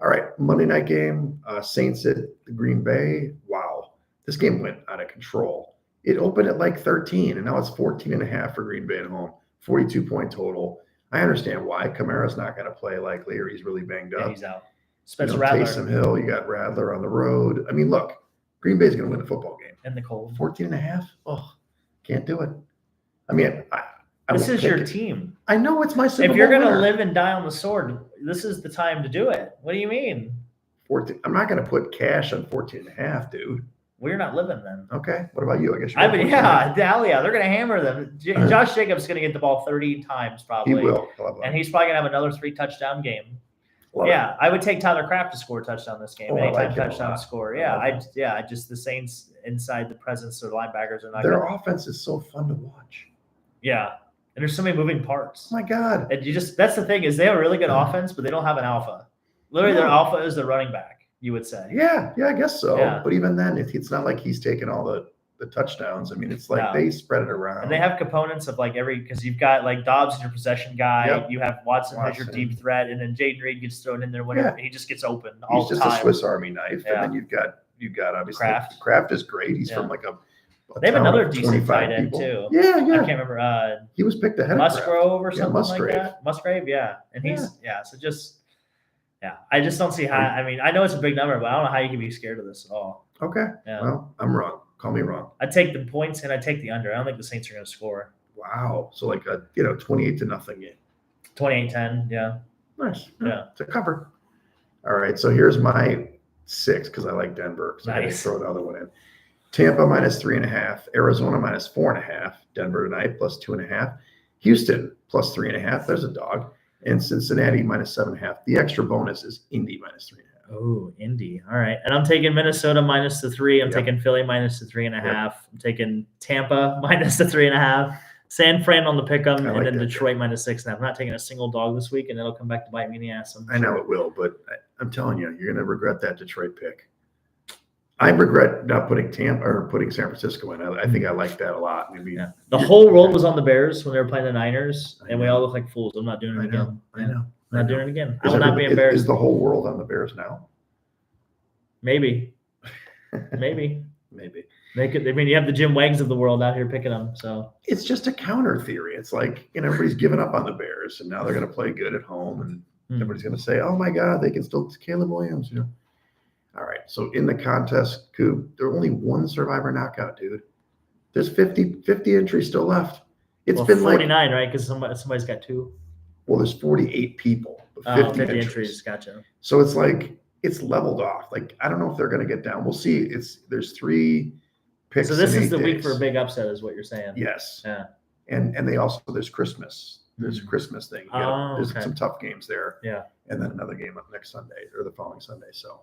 Speaker 2: All right, Monday night game, Saints at the Green Bay. Wow, this game went out of control. It opened at like 13, and now it's 14.5 for Green Bay at home, 42-point total. I understand why. Kamara's not going to play likely, or he's really banged up.
Speaker 1: Yeah, he's out. Spencer Rattler.
Speaker 2: Taysom Hill, you got Rattler on the road. I mean, look, Green Bay's going to win the football game.
Speaker 1: In the cold.
Speaker 2: 14.5? Oh, can't do it. I mean,
Speaker 1: this is your team.
Speaker 2: I know it's my Super Bowl
Speaker 1: If you're going to
Speaker 2: winner.
Speaker 1: live and die on the sword, this is the time to do it. What do you mean?
Speaker 2: 14. I'm not going to put cash on 14.5, dude.
Speaker 1: We're not living then.
Speaker 2: Okay. What about you? I guess you're
Speaker 1: yeah, they're going to hammer them. Josh Jacobs is going to get the ball 30 times probably.
Speaker 2: He will.
Speaker 1: And he's probably going to have another 3-touchdown game. I would take Tyler Kraft to score a touchdown this game. Anytime touchdown score. Yeah, just the Saints inside the presence of the linebackers are not.
Speaker 2: Their offense is so fun to watch.
Speaker 1: Yeah, and there's so many moving parts.
Speaker 2: Oh my God!
Speaker 1: And that's the thing is they have a really good offense, but they don't have an alpha. Literally, their alpha is the running back. You would say.
Speaker 2: Yeah, I guess so.
Speaker 1: Yeah.
Speaker 2: But even then, it's not like he's taking all the touchdowns. I mean, it's like they spread it around.
Speaker 1: And they have components of like because you've got like Dobbs as your possession guy, you have Watson as your deep threat, and then Jaden Reed gets thrown in there whenever he just gets open all the time.
Speaker 2: He's just a Swiss Army knife, and then you've got obviously Kraft is great. He's from like a
Speaker 1: they have another decent tight end too.
Speaker 2: Yeah.
Speaker 1: I can't remember.
Speaker 2: He was picked ahead of
Speaker 1: Musgrove or something like that. Musgrave, yeah. And he's so just. Yeah, I just don't see how. I mean, I know it's a big number, but I don't know how you can be scared of this at all.
Speaker 2: Okay. Yeah. Well, I'm wrong. Call me wrong.
Speaker 1: I take the points and I take the under. I don't think the Saints are going to score.
Speaker 2: Wow. So like a 28-0 game.
Speaker 1: 28-10. Yeah.
Speaker 2: Nice. Yeah. It's a cover. All right. So here's my 6 because I like Denver. So I got to throw the other one in. Tampa -3.5. Arizona -4.5. Denver tonight +2.5. Houston +3.5. There's a dog. And Cincinnati -7.5. The extra bonus is Indy -3.5.
Speaker 1: Oh, Indy. All right. And I'm taking Minnesota -3. I'm taking Philly -3.5. I'm taking Tampa -3.5. San Fran on the pick'em, and then Detroit -6.5. I'm not taking a single dog this week, and it'll come back to bite me in the ass.
Speaker 2: I know it will, but I'm telling you, you're going to regret that Detroit pick. I regret not putting Tampa or putting San Francisco in. I think I like that a lot. Maybe
Speaker 1: the whole world was on the Bears when they were playing the Niners, and we all look like fools. I'm not doing it again.
Speaker 2: I know.
Speaker 1: I'm not doing it again. I will not be embarrassed.
Speaker 2: Is the whole world on the Bears now?
Speaker 1: Maybe. They could. I mean, you have the Jim Wegs of the world out here picking them. So
Speaker 2: it's just a counter theory. It's like everybody's given up on the Bears, and now they're going to play good at home, and everybody's going to say, "Oh my God, they can still Caleb Williams." All right. So in the contest, Coop, there's only one survivor knockout, dude. There's 50 entries still left. It's been
Speaker 1: 49, right? Because somebody's got 2.
Speaker 2: Well, there's 48 people. 50
Speaker 1: entries. Gotcha.
Speaker 2: So it's like it's leveled off. Like I don't know if they're going to get down. We'll see. There's 3 picks.
Speaker 1: So this is the week for a big upset, is what you're saying.
Speaker 2: Yes.
Speaker 1: Yeah.
Speaker 2: And there's Christmas. There's a Christmas thing. There's some tough games there.
Speaker 1: Yeah.
Speaker 2: And then another game up next Sunday or the following Sunday. So.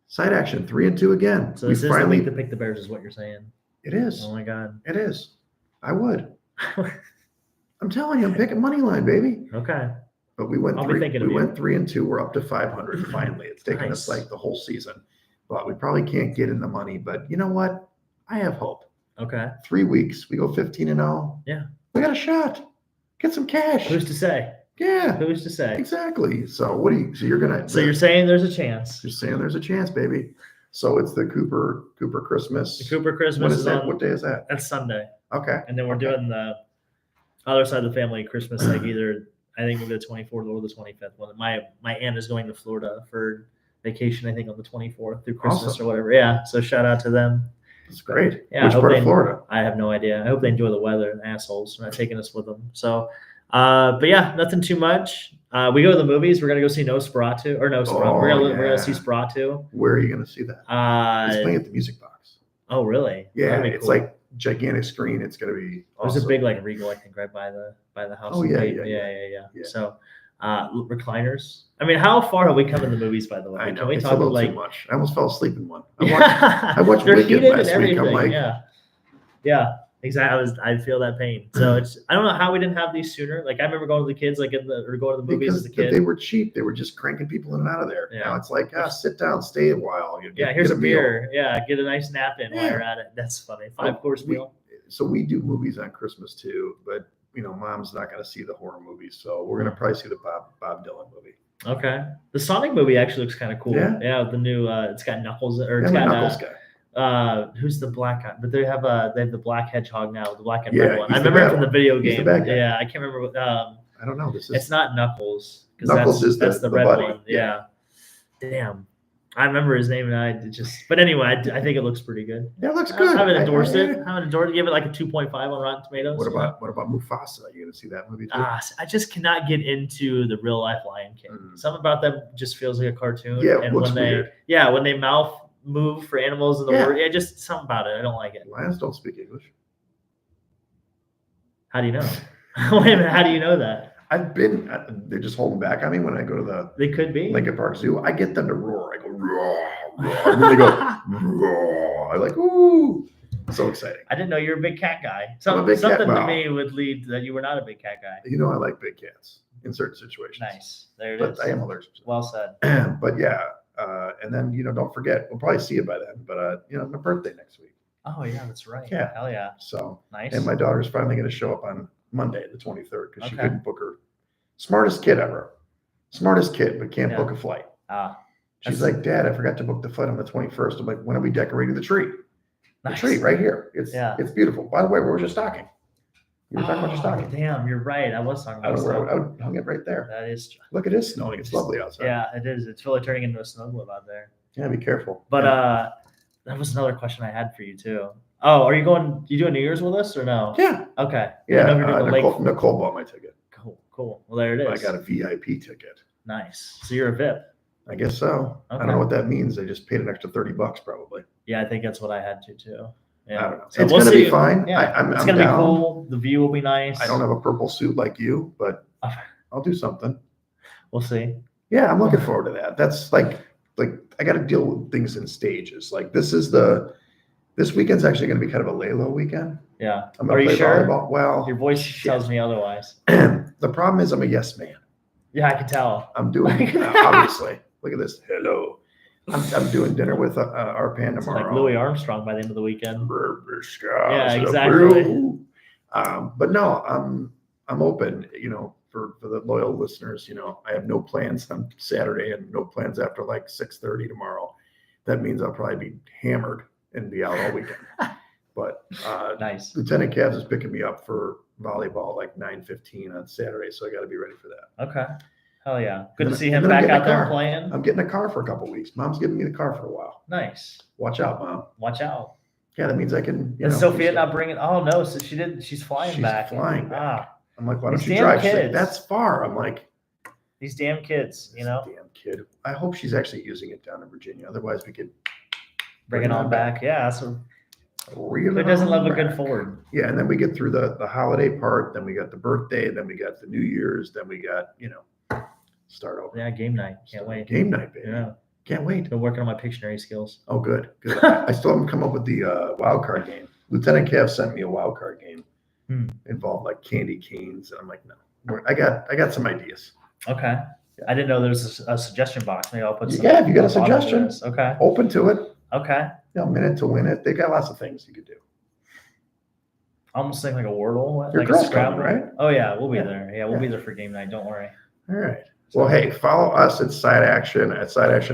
Speaker 2: Side action, 3-2 again.
Speaker 1: So this is the week to pick the Bears, is what you're saying.
Speaker 2: It is.
Speaker 1: Oh my God.
Speaker 2: It is. I would. I'm telling you, I'm picking money line, baby.
Speaker 1: Okay.
Speaker 2: But we went 3-2. We're up to 500. Finally, it's taken us like the whole season, but we probably can't get in the money. But you know what? I have hope.
Speaker 1: Okay.
Speaker 2: 3 weeks, we go 15-0.
Speaker 1: Yeah.
Speaker 2: We got a shot. Get some cash.
Speaker 1: Who's to say?
Speaker 2: Yeah.
Speaker 1: Who's to say?
Speaker 2: Exactly. So you're
Speaker 1: saying there's a chance.
Speaker 2: You're saying there's a chance, baby. So it's the Cooper Christmas.
Speaker 1: The Cooper Christmas
Speaker 2: is that? What day is that?
Speaker 1: That's Sunday.
Speaker 2: Okay.
Speaker 1: And then we're doing the other side of the family Christmas, like either I think the 24th or the 25th. Well, my aunt is going to Florida for vacation, I think on the 24th through Christmas or whatever. Yeah. So shout out to them.
Speaker 2: That's great.
Speaker 1: Yeah.
Speaker 2: Which part of Florida?
Speaker 1: I have no idea. I hope they enjoy the weather. Assholes. They're not taking us with them. So but yeah, nothing too much. We go to the movies. We're gonna go see Nosferatu. We're gonna see Spratu.
Speaker 2: Where are you gonna see that? It's playing at the Music Box.
Speaker 1: Oh, really?
Speaker 2: Yeah, it's like gigantic screen. It's gonna be.
Speaker 1: Awesome. There's a big like Regal, I think, right by the house.
Speaker 2: Oh yeah.
Speaker 1: So recliners. I mean, how far have we come in the movies? By the way,
Speaker 2: I know.
Speaker 1: Can we
Speaker 2: it's
Speaker 1: talk
Speaker 2: a little
Speaker 1: like
Speaker 2: too much? I almost fell asleep in one. I watched Wicked last week. I'm like,
Speaker 1: yeah. Exactly. I feel that pain. So I don't know how we didn't have these sooner. Like I remember going to the kids, going to the movies as a kid.
Speaker 2: They were cheap. They were just cranking people in and out of there. Yeah. Now it's like, sit down, stay a while.
Speaker 1: Here's a beer. Yeah, get a nice nap in while you're at it. That's funny. 5-course meal.
Speaker 2: So we do movies on Christmas too, but Mom's not going to see the horror movies, so we're going to probably see the Bob Dylan movie.
Speaker 1: Okay. The Sonic movie actually looks kind of cool.
Speaker 2: Yeah?
Speaker 1: Yeah, the new it's got Knuckles or
Speaker 2: Yeah,
Speaker 1: it's
Speaker 2: I'm a
Speaker 1: got
Speaker 2: Knuckles guy.
Speaker 1: who's the black guy? But they have the black hedgehog now, the black and
Speaker 2: Yeah,
Speaker 1: red one. I
Speaker 2: he's the
Speaker 1: remember it
Speaker 2: bad
Speaker 1: from the
Speaker 2: one.
Speaker 1: video
Speaker 2: He's the
Speaker 1: game.
Speaker 2: bad guy.
Speaker 1: Yeah, I can't remember what
Speaker 2: I don't know.
Speaker 1: it's not Knuckles because
Speaker 2: Knuckles is
Speaker 1: that's the red
Speaker 2: buddy.
Speaker 1: one. Yeah. Damn. I remember his name and I just but anyway, I think it looks pretty good.
Speaker 2: Yeah, it looks good.
Speaker 1: I haven't endorsed it. I haven't endorsed it. Give it like a 2.5 on Rotten Tomatoes.
Speaker 2: What about Mufasa? You gonna see that movie too?
Speaker 1: I just cannot get into the real life Lion King. Something about them just feels like a cartoon.
Speaker 2: Yeah,
Speaker 1: and
Speaker 2: looks
Speaker 1: when they
Speaker 2: weird.
Speaker 1: when they mouth move for animals in the word, just something about it. I don't like it.
Speaker 2: Lions don't speak English.
Speaker 1: How do you know? Wait a minute, how do you know that?
Speaker 2: I've been. They're just holding back on me when I go to the
Speaker 1: They could be
Speaker 2: Lincoln Park Zoo. I get them to roar. I go roar, roar. And then they go roar. I'm like, ooh, so exciting.
Speaker 1: I didn't know you were a big cat guy.
Speaker 2: I'm a big
Speaker 1: Something
Speaker 2: cat.
Speaker 1: to me would lead that you were not a big cat guy.
Speaker 2: You know, I like big cats in certain situations.
Speaker 1: Nice. There it
Speaker 2: but
Speaker 1: is.
Speaker 2: I am allergic to them.
Speaker 1: Well said.
Speaker 2: But yeah, and then don't forget, we'll probably see you by then. But my birthday next week.
Speaker 1: Oh yeah, that's right.
Speaker 2: Yeah.
Speaker 1: Hell yeah.
Speaker 2: So
Speaker 1: nice.
Speaker 2: And my daughter's finally going to show up on Monday, the 23rd, because she
Speaker 1: Okay.
Speaker 2: couldn't book her. Smartest kid ever. Smartest kid, but can't book a flight. She's like, Dad, I forgot to book the flight on the 21st. I'm like, when are we decorating the tree? The tree right here. It's beautiful. By the way, where was your stocking? You were talking about your stocking.
Speaker 1: Damn, you're right. I was talking about
Speaker 2: I hung it right there.
Speaker 1: That is.
Speaker 2: Look, it is snowing. It's lovely outside.
Speaker 1: Yeah, it is. It's really turning into a snow globe out there.
Speaker 2: Yeah, be careful.
Speaker 1: But that was another question I had for you too. Oh, are you doing New Year's with us or no?
Speaker 2: Yeah.
Speaker 1: Okay.
Speaker 2: Yeah. Nicole bought my ticket.
Speaker 1: Cool. Well, there it is.
Speaker 2: I got a VIP ticket.
Speaker 1: Nice. So you're a VIP.
Speaker 2: I guess so. Okay. I don't know what that means. I just paid an extra $30 probably.
Speaker 1: Yeah, I think that's what I had to too. Yeah.
Speaker 2: I don't know. So it's gonna be fine.
Speaker 1: Yeah. It's gonna be cool. The view will be nice.
Speaker 2: I don't have a purple suit like you, but I'll do something.
Speaker 1: We'll see.
Speaker 2: Yeah, I'm looking forward to that. That's like I got to deal with things in stages. Like this weekend's actually going to be kind of a lay-low weekend.
Speaker 1: Yeah.
Speaker 2: I'm going to play volleyball. Well,
Speaker 1: your voice tells me otherwise.
Speaker 2: The problem is I'm a yes man.
Speaker 1: Yeah, I can tell.
Speaker 2: I'm doing obviously. Look at this. Hello. I'm doing dinner with our pan tomorrow.
Speaker 1: Like Louis Armstrong by the end of the weekend.
Speaker 2: Yeah,
Speaker 1: exactly.
Speaker 2: But no, I'm open. For the loyal listeners, I have no plans on Saturday and no plans after like 6:30 tomorrow. That means I'll probably be hammered and be out all weekend. But
Speaker 1: nice.
Speaker 2: Lieutenant Cavs is picking me up for volleyball like 9:15 on Saturday, so I got to be ready for that.
Speaker 1: Okay. Hell yeah. Good to see him back out there playing.
Speaker 2: I'm getting a car for a couple of weeks. Mom's giving me the car for a while.
Speaker 1: Nice.
Speaker 2: Watch out, Mom.
Speaker 1: Watch out.
Speaker 2: Yeah, that means I can.
Speaker 1: Is Sophia not bringing? Oh no, so she didn't. She's flying back.
Speaker 2: Flying back. I'm like, why don't
Speaker 1: These
Speaker 2: you drive?
Speaker 1: kids.
Speaker 2: Like, that's far. I'm like,
Speaker 1: these damn kids,
Speaker 2: Damn kid. I hope she's actually using it down in Virginia. Otherwise, we could
Speaker 1: bring it on back. Yeah, that's
Speaker 2: who
Speaker 1: doesn't love a good Ford?
Speaker 2: Yeah, and then we get through the holiday part. Then we got the birthday. Then we got the New Year's. Then we got start over.
Speaker 1: Yeah, game night. Can't wait.
Speaker 2: Game night, baby.
Speaker 1: Yeah,
Speaker 2: can't wait.
Speaker 1: Been working on my Pictionary skills.
Speaker 2: Oh, good. I still haven't come up with the wild card game. Lieutenant Cav sent me a wild card game. Involved like candy canes, and I'm like, no. I got some ideas.
Speaker 1: Okay. Yeah. I didn't know there was a suggestion box. Maybe I'll put some.
Speaker 2: Yeah, if you got a suggestion,
Speaker 1: okay.
Speaker 2: Open to it.
Speaker 1: Okay.
Speaker 2: Minute to win it. They got lots of things you could do.
Speaker 1: Almost like a Wordle.
Speaker 2: Your girl's coming, right?
Speaker 1: Oh yeah, we'll be there. Yeah, we'll be there for game night. Don't worry.
Speaker 2: All right. Well, hey, follow us at Side Action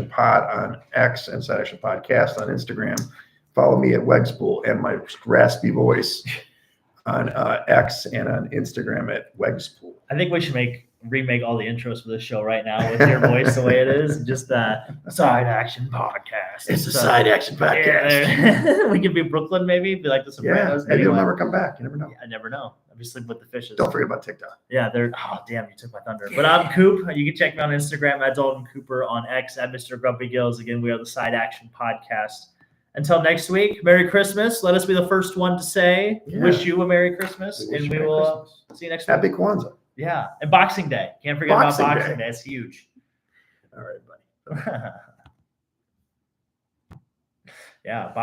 Speaker 2: Pod on X and Side Action Podcast on Instagram. Follow me at Wegspool and my raspy voice on X and on Instagram at Wegspool.
Speaker 1: I think we should remake all the intros for this show right now with your voice the way it is. Just Side Action Podcast.
Speaker 2: It's a Side Action Podcast.
Speaker 1: Yeah, we could be Brooklyn, maybe be like the Sopranos.
Speaker 2: Yeah, maybe you'll never come back. You never know.
Speaker 1: Yeah, I never know. I'll be sleeping with the fishes.
Speaker 2: Don't forget about TikTok.
Speaker 1: Yeah, oh damn, you took my thunder. But I'm Coop. You can check me on Instagram at Dalton Cooper, on X at Mr. Grumpy Gills. Again, we are the Side Action Podcast. Until next week, Merry Christmas. Let us be the first one to say, wish you a Merry Christmas. And we will see you next week.
Speaker 2: Happy Kwanzaa.
Speaker 1: Yeah. And Boxing Day. Can't forget about Boxing Day. It's huge.
Speaker 2: All right, buddy.
Speaker 1: Yeah.